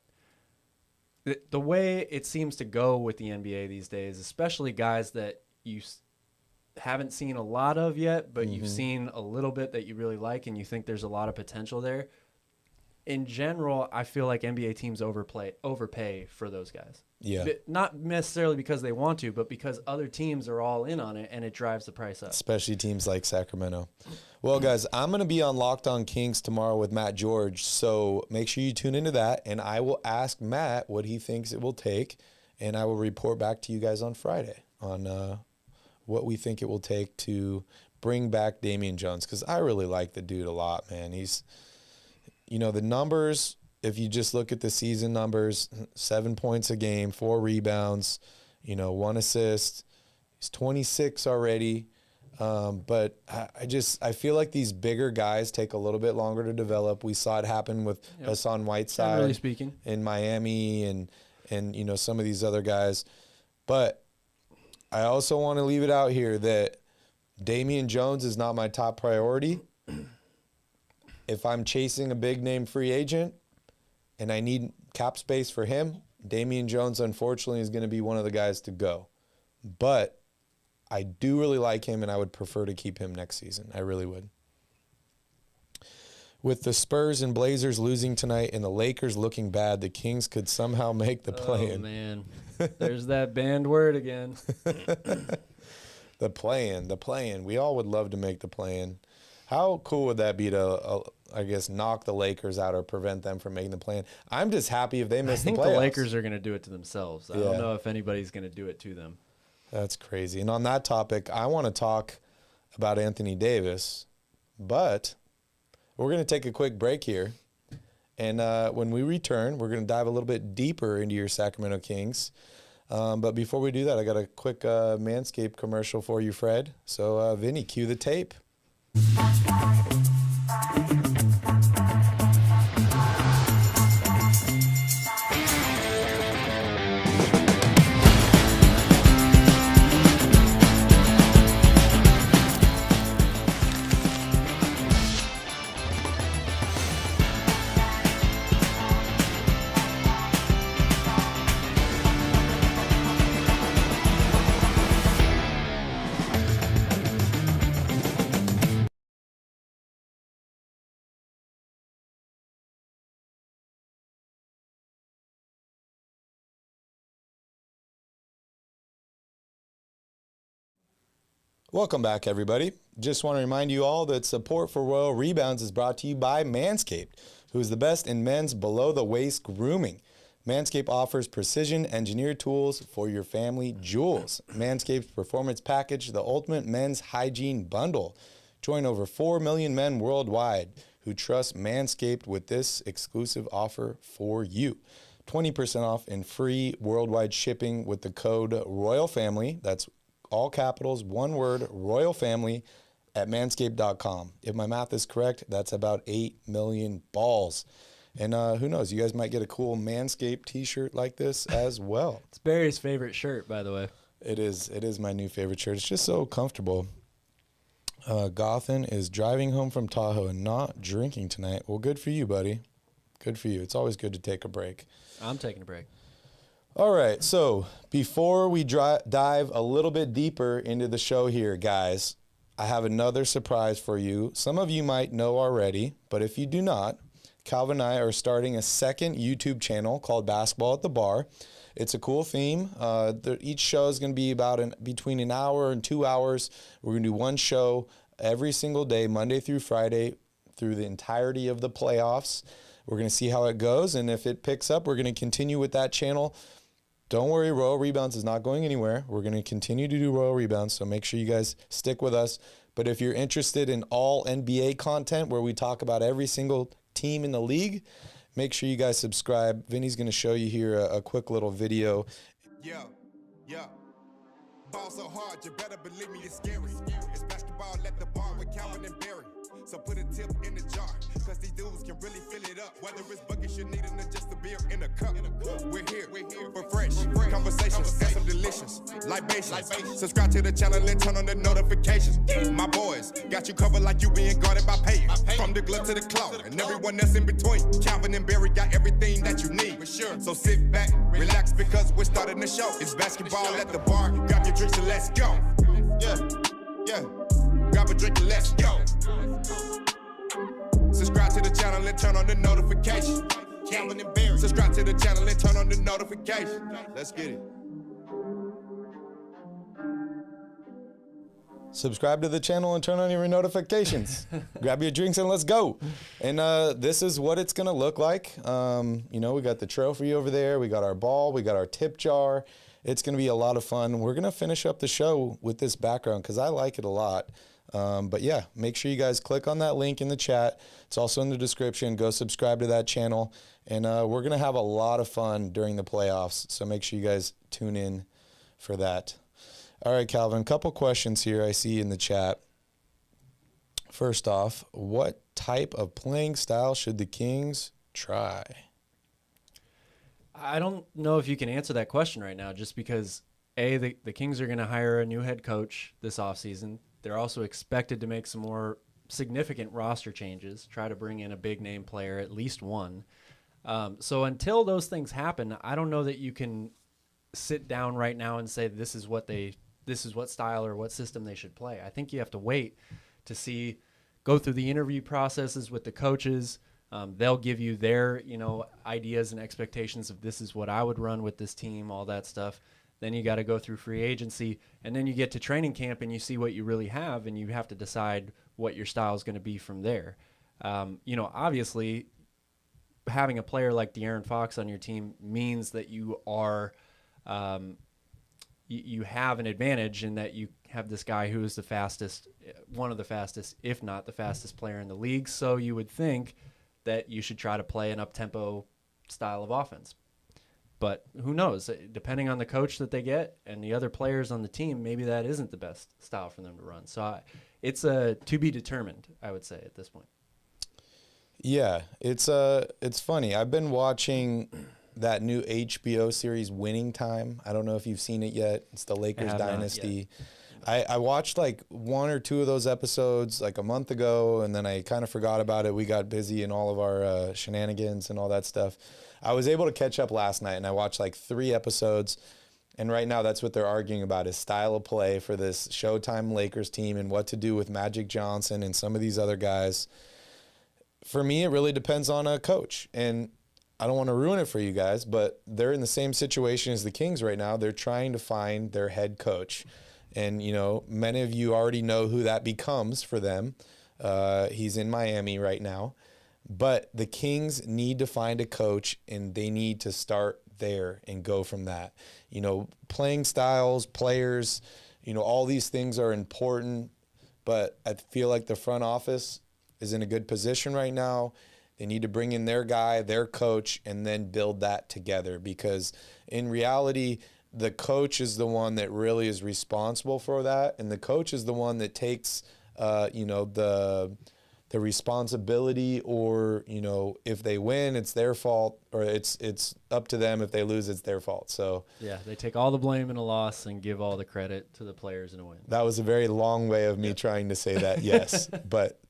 the way it seems to go with the NBA these days, especially guys that you haven't seen a lot of yet, but you've seen a little bit that you really like and you think there's a lot of potential there. In general, I feel like NBA teams overpay for those guys. Yeah. But not necessarily because they want to, but because other teams are all in on it and it drives the price up. Especially teams like Sacramento. Well, guys, I'm going to be on Locked On Kings tomorrow with Matt George, so make sure you tune into that, and I will ask Matt what he thinks it will take, and I will report back to you guys on Friday on what we think it will take to bring back Damian Jones, because I really like the dude a lot, man. He's, the numbers if you just look at the season numbers, 7 points a game, 4 rebounds, 1 assist. He's 26 already. But I feel like these bigger guys take a little bit longer to develop. We saw it happen with Hassan Whiteside, generally speaking, in Miami and some of these other guys. But I also want to leave it out here that Damian Jones is not my top priority. If I'm chasing a big name free agent and I need cap space for him, Damian Jones, unfortunately, is going to be one of the guys to go. But I do really like him, and I would prefer to keep him next season. I really would. With the Spurs and Blazers losing tonight and the Lakers looking bad, the Kings could somehow make the play-in. Oh, man. There's that banned word again. The play-in. We all would love to make the play-in. How cool would that be to, I guess, knock the Lakers out or prevent them from making the play-in? I'm just happy if they miss the playoffs. I think the Lakers are going to do it to themselves. I don't know if anybody's going to do it to them. That's crazy. And on that topic, I want to talk about Anthony Davis, but we're going to take a quick break here. And when we return, we're going to dive a little bit deeper into your Sacramento Kings. But before we do that, I got a quick Manscaped commercial for you, Fred. So, Vinny, cue the tape. Welcome back, everybody. Just want to remind you all that support for Royal Rebounds is brought to you by Manscaped, who is the best in men's below-the-waist grooming. Manscaped offers precision-engineered tools for your family jewels. Manscaped's Performance Package, the ultimate men's hygiene bundle. Join over 4 million men worldwide who trust Manscaped with this exclusive offer for you. 20% off and free worldwide shipping with the code ROYALFAMILY. That's all capitals, one word, Royal Family, at manscaped.com. If my math is correct, that's about 8 million balls. And who knows, you guys might get a cool Manscaped t-shirt like this as well. It's Barry's favorite shirt, by the way. It is my new favorite shirt. It's just so comfortable. Gothan is driving home from Tahoe and not drinking tonight. Well, good for you, buddy. Good for you. It's always good to take a break. I'm taking a break. All right, so before we dive a little bit deeper into the show here, guys, I have another surprise for you. Some of you might know already, but if you do not, Calvin and I are starting a second YouTube channel called Basketball at the Bar. It's a cool theme. Each show is going to be about between an hour and 2 hours. We're going to do one show every single day, Monday through Friday, through the entirety of the playoffs. We're going to see how it goes, and if it picks up, we're going to continue with that channel. Don't worry, Royal Rebounds is not going anywhere. We're going to continue to do Royal Rebounds, so make sure you guys stick with us. But if you're interested in all NBA content where we talk about every single team in the league, make sure you guys subscribe. Vinny's going to show you here a quick little video. Yeah. Ball so hard, you better believe me, it's scary. It's basketball at the bar with Calvin and Barry. So put a tip in the jar, cause these dudes can really fill it up. Whether it's buckets you need or just a beer in a cup. We're here for fresh conversations and some delicious libations. Subscribe to the channel and turn on the notifications. My boys got you covered like you being guarded by payers. From the glove to the claw and everyone that's in between. Calvin and Barry got everything that you need. For sure. So sit back, relax, because we're starting the show. It's basketball at the bar. Grab your drinks and let's go. Yeah. Grab a drink and let's go. Subscribe to the channel and turn on the notification. Calvin and Barry. Subscribe to the channel and turn on the notification. Let's get it. Subscribe to the channel and turn on your notifications. Grab your drinks and let's go. And this is what it's going to look like. We got the trophy over there. We got our ball. We got our tip jar. It's going to be a lot of fun. We're going to finish up the show with this background because I like it a lot. But yeah, make sure you guys click on that link in the chat. It's also in the description. Go subscribe to that channel. And we're going to have a lot of fun during the playoffs. So make sure you guys tune in for that. All right, Calvin, a couple questions here I see in the chat. First off, what type of playing style should the Kings try? I don't know if you can answer that question right now just because, the Kings are going to hire a new head coach this offseason. They're also expected to make some more significant roster changes, try to bring in a big-name player, at least one. So until those things happen, I don't know that you can sit down right now and say this is what style or what system they should play. I think you have to wait to go through the interview processes with the coaches. They'll give you their, ideas and expectations of this is what I would run with this team, all that stuff. Then you got to go through free agency, and then you get to training camp and you see what you really have, and you have to decide what your style is going to be from there. Obviously, having a player like De'Aaron Fox on your team means that you are you have an advantage in that you have this guy who is the fastest, one of the fastest, if not the fastest player in the league. So you would think that you should try to play an up-tempo style of offense. But who knows? Depending on the coach that they get and the other players on the team, maybe that isn't the best style for them to run. So it's to be determined, I would say, at this point. Yeah, it's funny. I've been watching that new HBO series Winning Time. I don't know if you've seen it yet. It's the Lakers Dynasty. I watched like one or two of those episodes like a month ago, and then I kind of forgot about it. We got busy in all of our shenanigans and all that stuff. I was able to catch up last night, and I watched like 3 episodes. And right now that's what they're arguing about is style of play for this Showtime Lakers team and what to do with Magic Johnson and some of these other guys. For me, it really depends on a coach. And I don't want to ruin it for you guys, but they're in the same situation as the Kings right now. They're trying to find their head coach. And, many of you already know who that becomes for them. He's in Miami right now. But the Kings need to find a coach, and they need to start there and go from that. Playing styles, players, all these things are important, but I feel like the front office is in a good position right now. They need to bring in their guy, their coach, and then build that together because in reality, the coach is the one that really is responsible for that, and the coach is the one that takes, the responsibility, or if they win, it's their fault, or it's up to them. If they lose, it's their fault. So yeah, they take all the blame in a loss and give all the credit to the players in a win. That was a very long way of me trying to say that. Yes, but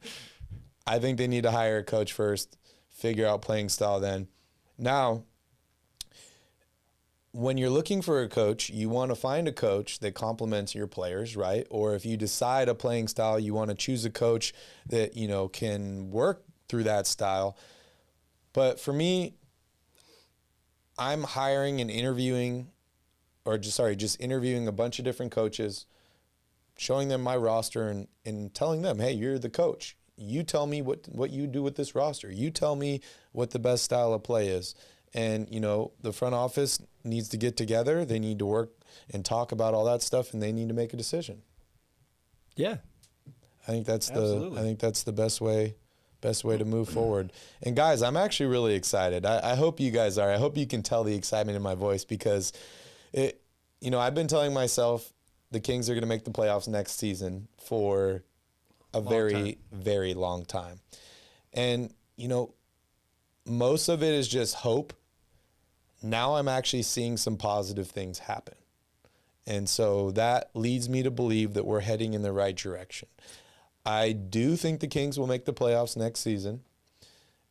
I think they need to hire a coach first, figure out playing style then. Now, when you're looking for a coach, you want to find a coach that complements your players, right? Or if you decide a playing style, you want to choose a coach that, can work through that style. But for me, I'm hiring and interviewing, just interviewing a bunch of different coaches, showing them my roster and telling them, hey, you're the coach. You tell me what you do with this roster. You tell me what the best style of play is. And, the front office needs to get together. They need to work and talk about all that stuff, and they need to make a decision. Yeah. I think that's the best way to move forward. And guys, I'm actually really excited. I hope you guys are. I hope you can tell the excitement in my voice because I've been telling myself the Kings are going to make the playoffs next season for a very, very long time. And, most of it is just hope. Now I'm actually seeing some positive things happen. And so that leads me to believe that we're heading in the right direction. I do think the Kings will make the playoffs next season.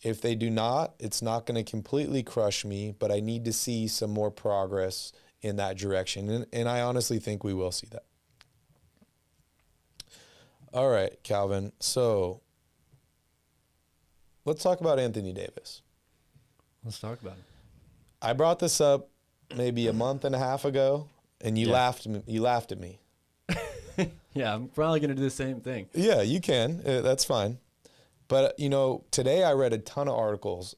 If they do not, it's not going to completely crush me, but I need to see some more progress in that direction. And I honestly think we will see that. All right, Calvin. So let's talk about Anthony Davis. Let's talk about it. I brought this up maybe a month and a half ago, and you laughed at me. Yeah, I'm probably going to do the same thing. Yeah, you can. That's fine. But, today I read a ton of articles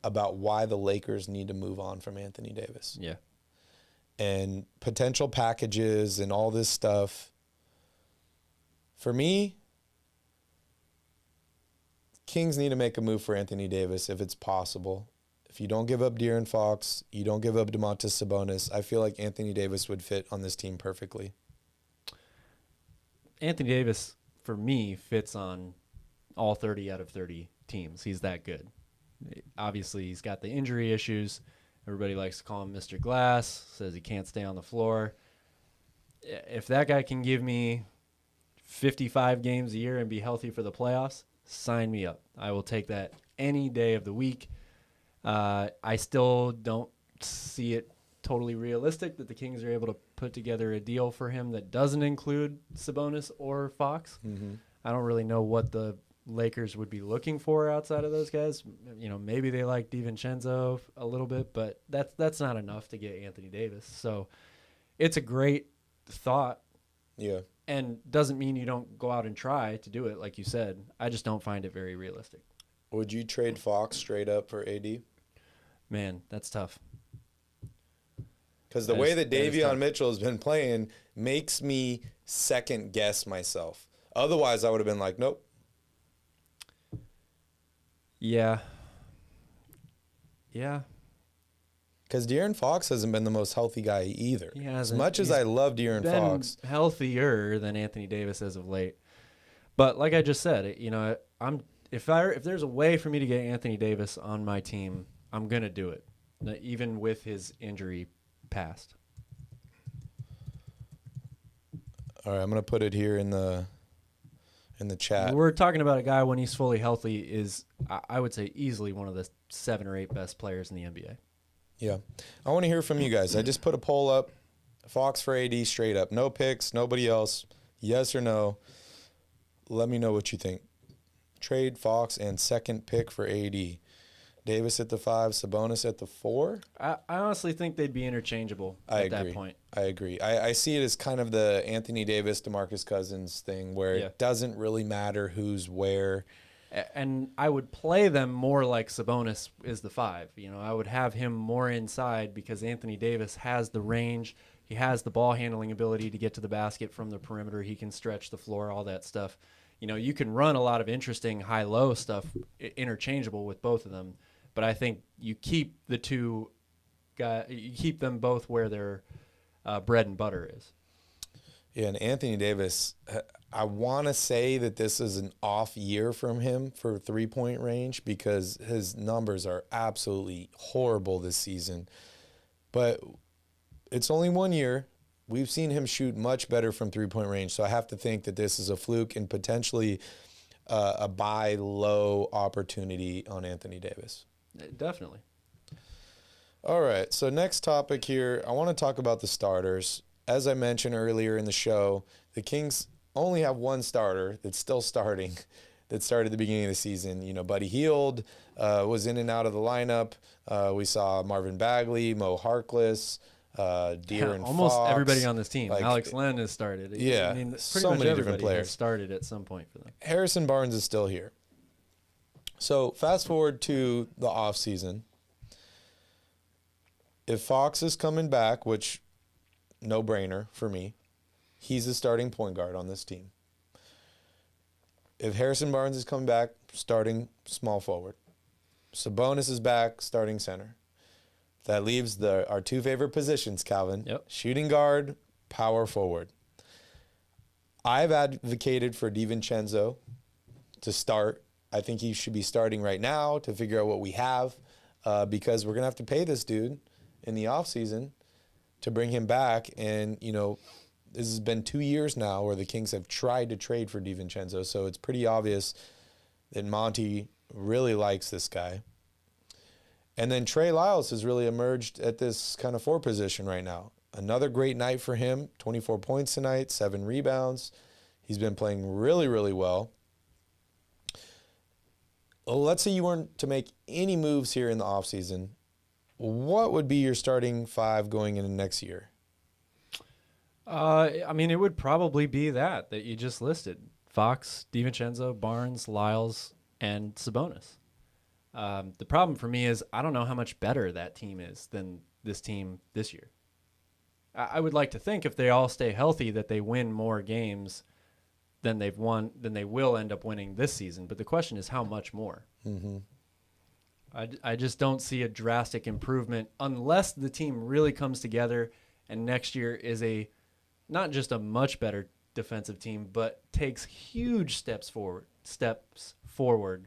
about why the Lakers need to move on from Anthony Davis. Yeah. And potential packages and all this stuff. For me, Kings need to make a move for Anthony Davis if it's possible. If you don't give up De'Aaron Fox, you don't give up Domantas Sabonis, I feel like Anthony Davis would fit on this team perfectly. Anthony Davis, for me, fits on all 30 out of 30 teams. He's that good. Obviously, he's got the injury issues. Everybody likes to call him Mr. Glass, says he can't stay on the floor. If that guy can give me 55 games a year and be healthy for the playoffs, sign me up. I will take that any day of the week. I still don't see it totally realistic that the Kings are able to put together a deal for him that doesn't include Sabonis or Fox. Mm-hmm. I don't really know what the Lakers would be looking for outside of those guys. You know, maybe they like Divincenzo a little bit, but that's not enough to get Anthony Davis. So it's a great thought. Yeah. And doesn't mean you don't go out and try to do it, like you said. I just don't find it very realistic. Would you trade Fox straight up for AD? Man, that's tough. Because the way that Davion Mitchell has been playing makes me second guess myself. Otherwise, I would have been like, nope. Yeah. Yeah. Because De'Aaron Fox hasn't been the most healthy guy either. He hasn't. As much as I love De'Aaron Fox. Healthier than Anthony Davis as of late. But like I just said, you know, if there's a way for me to get Anthony Davis on my team, I'm going to do it, even with his injury past. All right, I'm going to put it here in the chat. We're talking about a guy when he's fully healthy is, I would say, easily one of the 7 or 8 best players in the NBA. Yeah. I want to hear from you guys. I just put a poll up. Fox for AD straight up. No picks, nobody else. Yes or no. Let me know what you think. Trade Fox and second pick for AD. Davis at the 5, Sabonis at the 4. I honestly think they'd be interchangeable at that point. I agree. I see it as kind of the Anthony Davis, DeMarcus Cousins thing where it doesn't really matter who's where. And I would play them more like Sabonis is the 5. You know, I would have him more inside because Anthony Davis has the range. He has the ball handling ability to get to the basket from the perimeter. He can stretch the floor, all that stuff. You know, you can run a lot of interesting high-low stuff interchangeable with both of them. But I think you keep the two guys, you keep them both where their bread and butter is. Yeah, and Anthony Davis, I want to say that this is an off year from him for three-point range because his numbers are absolutely horrible this season. But it's only 1 year. We've seen him shoot much better from three-point range, so I have to think that this is a fluke and potentially a buy low opportunity on Anthony Davis. Definitely. All right, so next topic here, I want to talk about the starters. As I mentioned earlier in the show, the Kings only have one starter that's still starting that started at the beginning of the season. You know, Buddy Hield was in and out of the lineup. We saw Marvin Bagley, Mo Harkless, De'Aaron almost Fox. Everybody on this team. Alex Len has started. Yeah, I mean, pretty so much many different players has started at some point for them. Harrison Barnes is still here. So fast forward to the offseason. If Fox is coming back, which no-brainer for me, he's the starting point guard on this team. If Harrison Barnes is coming back, starting small forward. Sabonis is back, starting center. That leaves our two favorite positions, Calvin. Yep. Shooting guard, power forward. I've advocated for Divincenzo to start. I think he should be starting right now to figure out what we have because we're going to have to pay this dude in the offseason to bring him back. And, you know, this has been 2 years now where the Kings have tried to trade for Divincenzo, so it's pretty obvious that Monty really likes this guy. And then Trey Lyles has really emerged at this kind of 4 position right now. Another great night for him, 24 points tonight, 7 rebounds. He's been playing really, really well. Let's say you weren't to make any moves here in the offseason. What would be your starting 5 going into next year? I mean, it would probably be that you just listed. Fox, Divincenzo, Barnes, Lyles, and Sabonis. The problem for me is I don't know how much better that team is than this team this year. I would like to think if they all stay healthy that they win more games than they've won, than they will end up winning this season. But the question is how much more? Mm-hmm. I just don't see a drastic improvement unless the team really comes together and next year is not just a much better defensive team, but takes huge steps forward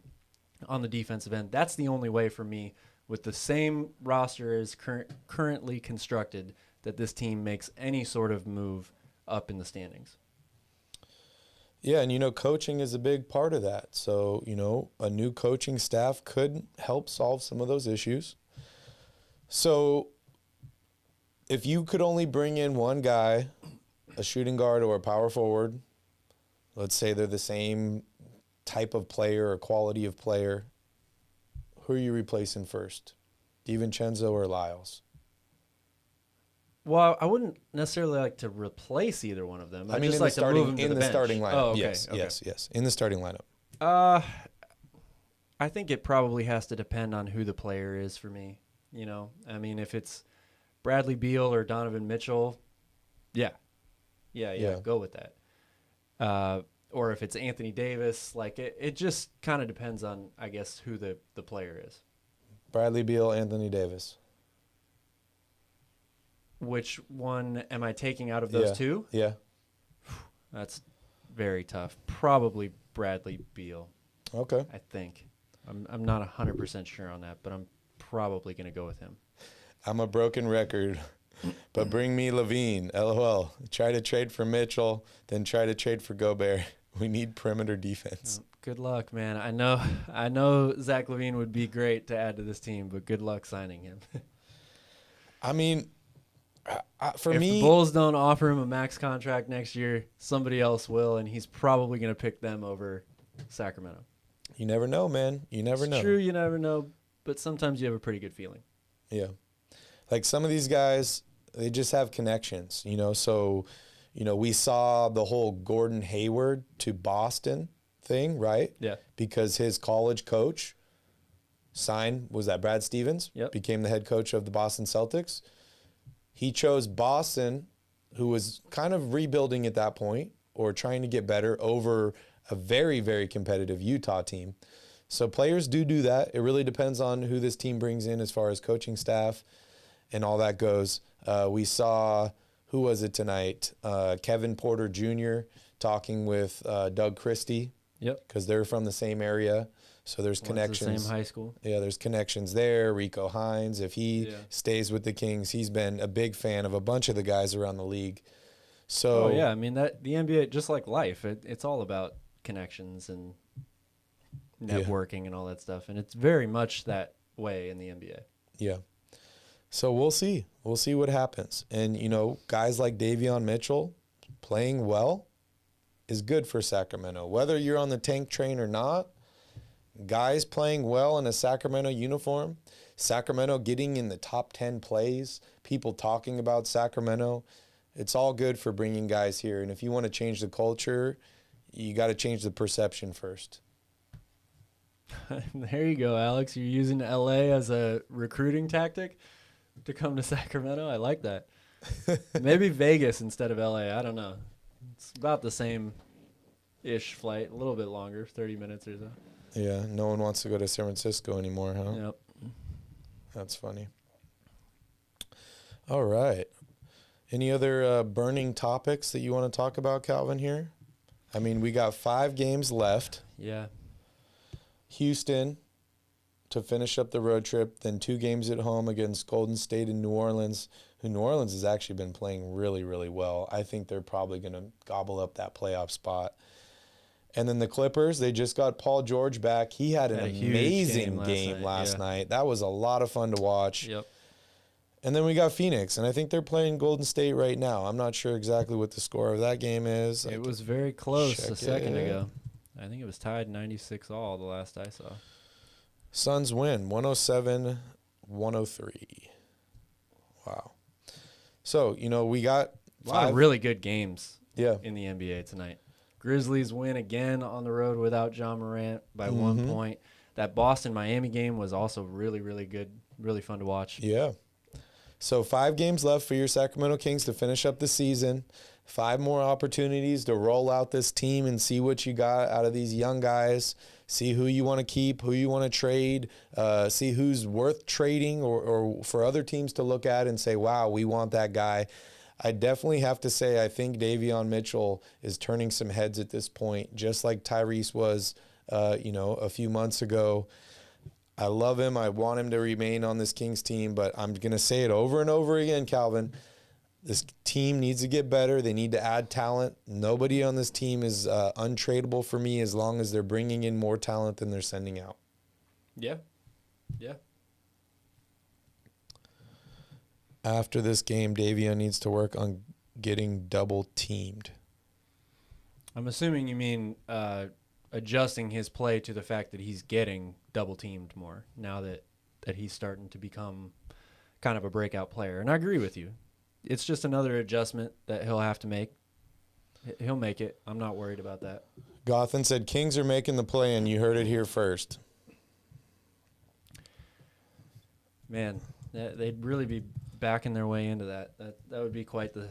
on the defensive end. That's the only way for me, with the same roster as currently constructed, that this team makes any sort of move up in the standings. Yeah, and coaching is a big part of that. So, a new coaching staff could help solve some of those issues. So, if you could only bring in one guy, a shooting guard or a power forward, let's say they're the same type of player or quality of player, who are you replacing first? Divincenzo or Lyles? Well, I wouldn't necessarily like to replace either one of them. I mean, just like to move them to the bench. starting lineup. Oh, okay. Yes, Okay. yes. In the starting lineup. I think it probably has to depend on who the player is for me. I mean, if it's Bradley Beal or Donovan Mitchell, yeah, go with that. Or if it's Anthony Davis, like it just kind of depends on, I guess, who the player is. Bradley Beal, Anthony Davis. Which one am I taking out of those two? Yeah. That's very tough. Probably Bradley Beal. Okay. I think. I'm not 100% sure on that, but I'm probably going to go with him. I'm a broken record, but bring me Levine. LOL. Try to trade for Mitchell, then try to trade for Gobert. We need perimeter defense. Good luck, man. I know Zach LaVine would be great to add to this team, but good luck signing him. I mean, if the Bulls don't offer him a max contract next year, somebody else will, and he's probably going to pick them over Sacramento. You never know, man. You never know. True, you never know, but sometimes you have a pretty good feeling. Yeah. Like some of these guys, they just have connections, So, we saw the whole Gordon Hayward to Boston thing, right? Yeah. Because his college coach was that Brad Stevens? Yep. Became the head coach of the Boston Celtics. He chose Boston, who was kind of rebuilding at that point or trying to get better, over a very, very competitive Utah team. So players do that. It really depends on who this team brings in as far as coaching staff and all that goes. We saw, who was it tonight? Kevin Porter Jr. talking with Doug Christie. Yep. Because they're from the same area. So there's connections. The same high school. Yeah, there's connections there. Rico Hines, if he stays with the Kings, he's been a big fan of a bunch of the guys around the league. So, I mean, that the NBA, just like life, it's all about connections and networking and all that stuff. And it's very much that way in the NBA. Yeah. So we'll see. We'll see what happens. And, guys like Davion Mitchell playing well is good for Sacramento. Whether you're on the tank train or not, guys playing well in a Sacramento uniform, Sacramento getting in the top 10 plays, people talking about Sacramento, it's all good for bringing guys here. And if you want to change the culture, you got to change the perception first. There you go, Alex. You're using LA as a recruiting tactic to come to Sacramento. I like that. Maybe Vegas instead of LA. I don't know. It's about the same-ish flight, a little bit longer, 30 minutes or so. Yeah, no one wants to go to San Francisco anymore, huh? Yep. That's funny. All right. Any other burning topics that you want to talk about, Calvin, here? I mean, we got 5 games left. Yeah. Houston to finish up the road trip, then 2 games at home against Golden State and New Orleans, who New Orleans has actually been playing really, really well. I think they're probably going to gobble up that playoff spot. And then the Clippers, they just got Paul George back. He had an amazing game last night. That was a lot of fun to watch. Yep. And then we got Phoenix, and I think they're playing Golden State right now. I'm not sure exactly what the score of that game is. It was very close a second ago. I think it was tied 96 all the last I saw. Suns win 107-103. Wow. So, we got a lot of really good games in the NBA tonight. Grizzlies win again on the road without John Morant by 1 point. That Boston-Miami game was also really, really good, really fun to watch. Yeah. So 5 games left for your Sacramento Kings to finish up the season. 5 more opportunities to roll out this team and see what you got out of these young guys, see who you want to keep, who you want to trade, see who's worth trading or for other teams to look at and say, wow, we want that guy. I definitely have to say I think Davion Mitchell is turning some heads at this point, just like Tyrese was, a few months ago. I love him. I want him to remain on this Kings team, but I'm going to say it over and over again, Calvin. This team needs to get better. They need to add talent. Nobody on this team is untradeable for me as long as they're bringing in more talent than they're sending out. Yeah. After this game, Davion needs to work on getting double teamed. I'm assuming you mean adjusting his play to the fact that he's getting double teamed more now that he's starting to become kind of a breakout player. And I agree with you. It's just another adjustment that he'll have to make. He'll make it. I'm not worried about that. Gothan said Kings are making the play, and you heard it here first. Man, they'd really be backing their way into that. That would be quite the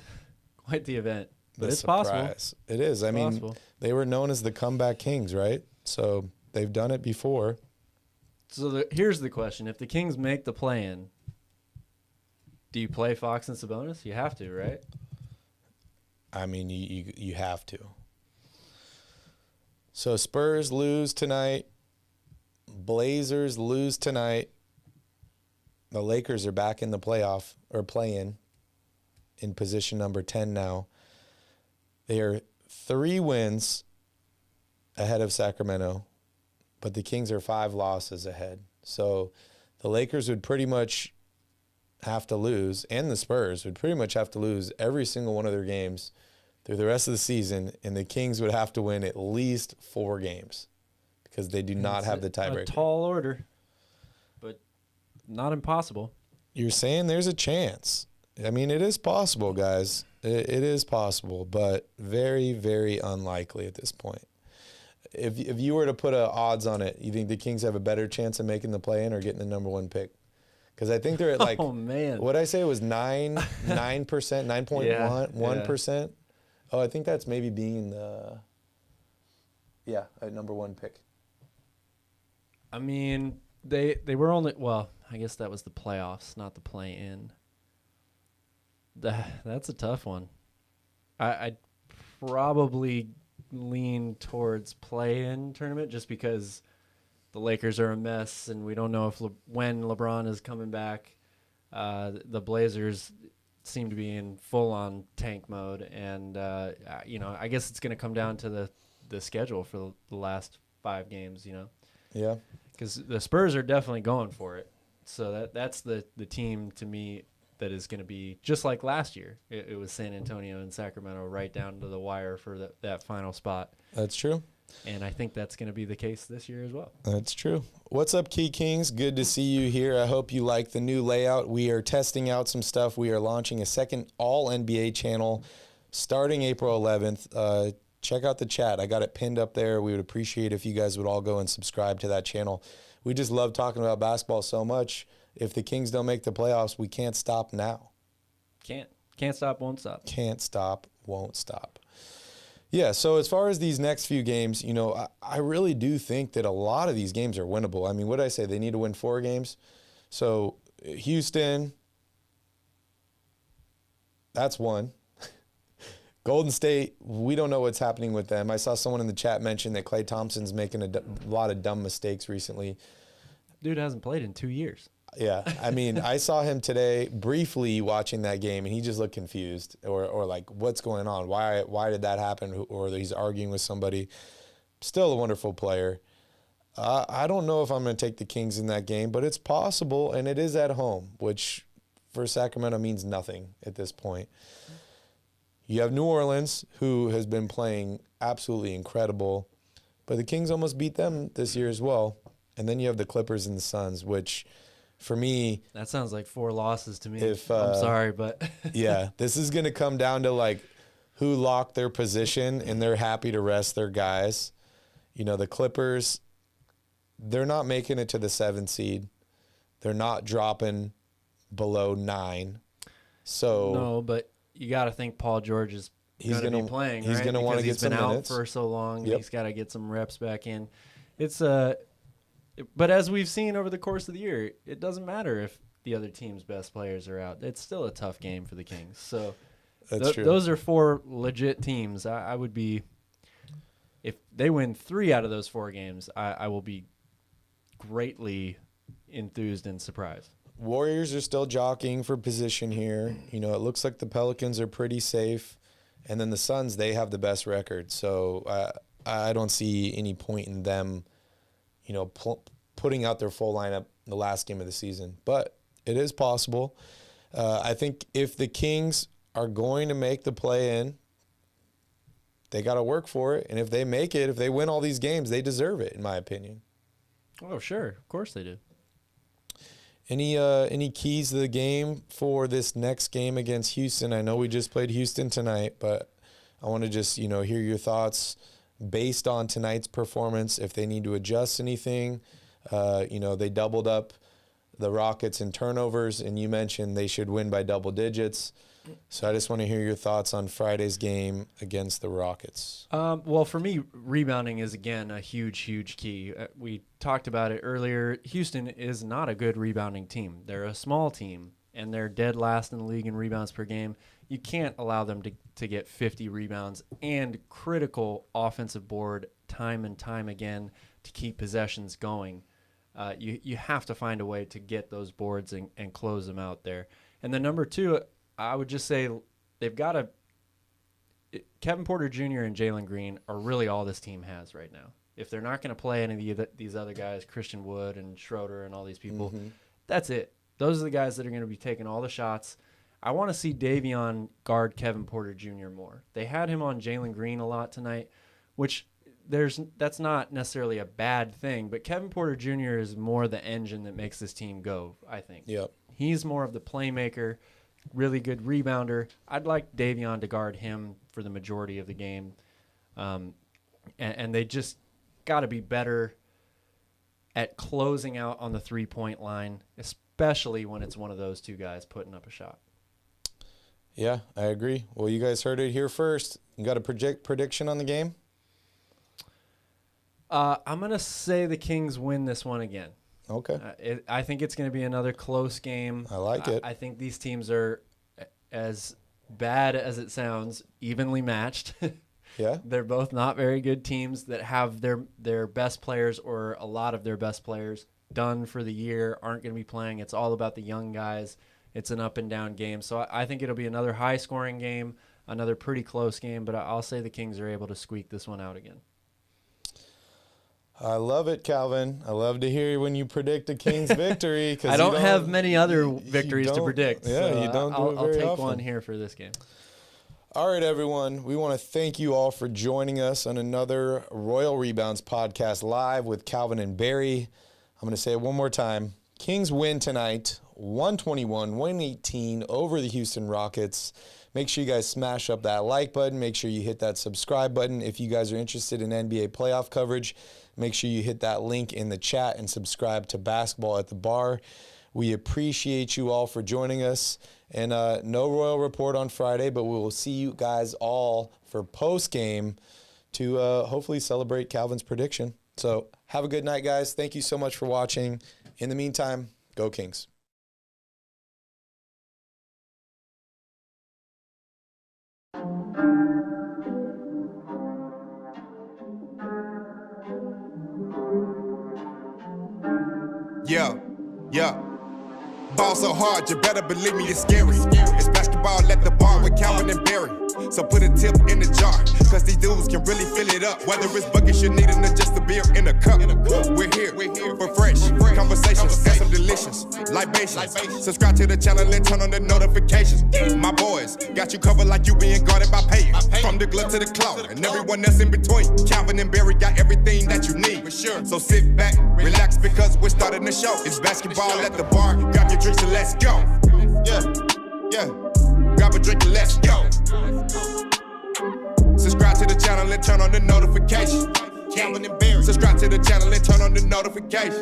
event. But it's possible. It is. I mean, they were known as the comeback Kings, right? So they've done it before. So here's the question. If the Kings make the play-in, do you play Fox and Sabonis? You have to, right? I mean, you have to. So Spurs lose tonight. Blazers lose tonight. The Lakers are back in the playoff or play-in position number 10 now. They are 3 wins ahead of Sacramento, but the Kings are 5 losses ahead. So the Lakers would pretty much have to lose, and the Spurs would pretty much have to lose every single one of their games through the rest of the season, and the Kings would have to win at least 4 games because they do not have the tiebreaker. A tall order, but not impossible. You're saying there's a chance. I mean, it is possible, guys. It is possible, but very, very unlikely at this point. If you were to put odds on it, you think the Kings have a better chance of making the play-in or getting the number 1 pick? Because I think they're at like, oh man, what did I say? It was 9%, 9.1%. Oh, I think that's maybe being a number 1 pick. I mean, they were only, well, I guess that was the playoffs, not the play-in. That's a tough one. I'd probably lean towards play-in tournament just because the Lakers are a mess, and we don't know if when LeBron is coming back. The Blazers seem to be in full-on tank mode, and I guess it's going to come down to the schedule for the last 5 games. Yeah, because the Spurs are definitely going for it. So that's the team to me that is going to be just like last year. It was San Antonio and Sacramento right down to the wire for that final spot. That's true. And I think that's going to be the case this year as well. That's true. What's up, Key Kings? Good to see you here. I hope you like the new layout. We are testing out some stuff. We are launching a second all-NBA channel starting April 11th. Check out the chat. I got it pinned up there. We would appreciate if you guys would all go and subscribe to that channel. We just love talking about basketball so much. If the Kings don't make the playoffs, we can't stop now. Can't stop, won't stop. Can't stop, won't stop. Yeah, so as far as these next few games, I really do think that a lot of these games are winnable. I mean, what did I say? They need to win 4 games. So Houston, that's 1. Golden State, we don't know what's happening with them. I saw someone in the chat mention that Klay Thompson's making a lot of dumb mistakes recently. Dude hasn't played in 2 years. Yeah, I mean, I saw him today briefly watching that game, and he just looked confused or like, what's going on? Why did that happen? Or he's arguing with somebody. Still a wonderful player. I don't know if I'm going to take the Kings in that game, but it's possible, and it is at home, which for Sacramento means nothing at this point. You have New Orleans, who has been playing absolutely incredible, but the Kings almost beat them this year as well. And then you have the Clippers and the Suns, which for me... That sounds like 4 losses to me. I'm sorry, but... yeah, this is going to come down to like who locked their position, and they're happy to rest their guys. The Clippers, they're not making it to the 7th seed. They're not dropping below 9. So no, but you got to think Paul George is going to be playing. He's going to want to get some minutes. He's been out for so long. Yep. He's got to get some reps back in. But as we've seen over the course of the year, it doesn't matter if the other team's best players are out. It's still a tough game for the Kings. So That's true. Those are 4 legit teams. I would be, if they win 3 out of those 4 games, I will be greatly enthused and surprised. Warriors are still jockeying for position here. You know, it looks like the Pelicans are pretty safe. And then the Suns, they have the best record. So I don't see any point in them, you know, putting out their full lineup in the last game of the season. But it is possible. I think if the Kings are going to make the play-in, they got to work for it. And if they make it, if they win all these games, they deserve it, in my opinion. Oh, sure. Of course they do. Any keys to the game for this next game against Houston? I know we just played Houston tonight, but I want to just, you know, hear your thoughts based on tonight's performance, if they need to adjust anything. You know, they doubled up the Rockets in turnovers, and you mentioned they should win by double digits. So I just want to hear your thoughts on Friday's game against the Rockets. Well, for me, rebounding is, again, a huge, huge key. We talked about it earlier. Houston is not a good rebounding team. They're a small team, and they're dead last in the league in rebounds per game. You can't allow them to get 50 rebounds and critical offensive board time and time again to keep possessions going. You have to find a way to get those boards and close them out there. And then number 2, I would just say they've got to – Kevin Porter Jr. and Jalen Green are really all this team has right now. If they're not going to play any of these other guys, Christian Wood and Schroeder and all these people, that's it. Those are the guys that are going to be taking all the shots. I want to see Davion guard Kevin Porter Jr. more. They had him on Jalen Green a lot tonight, which that's not necessarily a bad thing, but Kevin Porter Jr. is more the engine that makes this team go, I think. Yep. He's more of the playmaker, really good rebounder. I'd like Davion to guard him for the majority of the game. And they just got to be better at closing out on the three-point line, especially when it's one of those 2 guys putting up a shot. Yeah, I agree. Well, you guys heard it here first. You got a prediction on the game? I'm going to say the Kings win this one again. Okay. I think it's going to be another close game. I like it. I think these teams are, as bad as it sounds, evenly matched. Yeah. They're both not very good teams that have their best players, or a lot of their best players, done for the year, aren't going to be playing. It's all about the young guys. It's an up-and-down game. So I think it'll be another high-scoring game, another pretty close game, but I'll say the Kings are able to squeak this one out again. I love it, Calvin. I love to hear when you predict a Kings victory. I don't have many other victories to predict. Yeah, so you don't do it very I'll take often. one here for this game. All right, everyone. We want to thank you all for joining us on another Royal Rebounds podcast live with Calvin and Barry. I'm going to say it one more time. Kings win tonight, 121-118 over the Houston Rockets. Make sure you guys smash up that like button. Make sure you hit that subscribe button. If you guys are interested in NBA playoff coverage, make sure you hit that link in the chat and subscribe to Basketball at the Bar. We appreciate you all for joining us. And no Royal Report on Friday, but we will see you guys all for post-game to hopefully celebrate Calvin's prediction. So have a good night, guys. Thank you so much for watching. In the meantime, go Kings. Yeah. Ball so hard, you better believe me, it's scary. It's basketball at the bar with Calvin and Barry. So put a tip in the jar, cause these dudes can really fill it up. Whether it's buckets you need or just a beer in a cup. We're here for fresh conversations and some delicious libations. Subscribe to the channel and turn on the notifications. My boys got you covered like you being guarded by Peyton. From the glove to the claw and everyone else in between. Calvin and Barry got everything that you need. So sit back, relax, because we're starting the show. It's basketball at the bar. Grab your drinks and let's go. Yeah. Grab a drink and let's go. Subscribe to the channel and turn on the notifications. Calvin and Barry. Subscribe to the channel and turn on the notifications.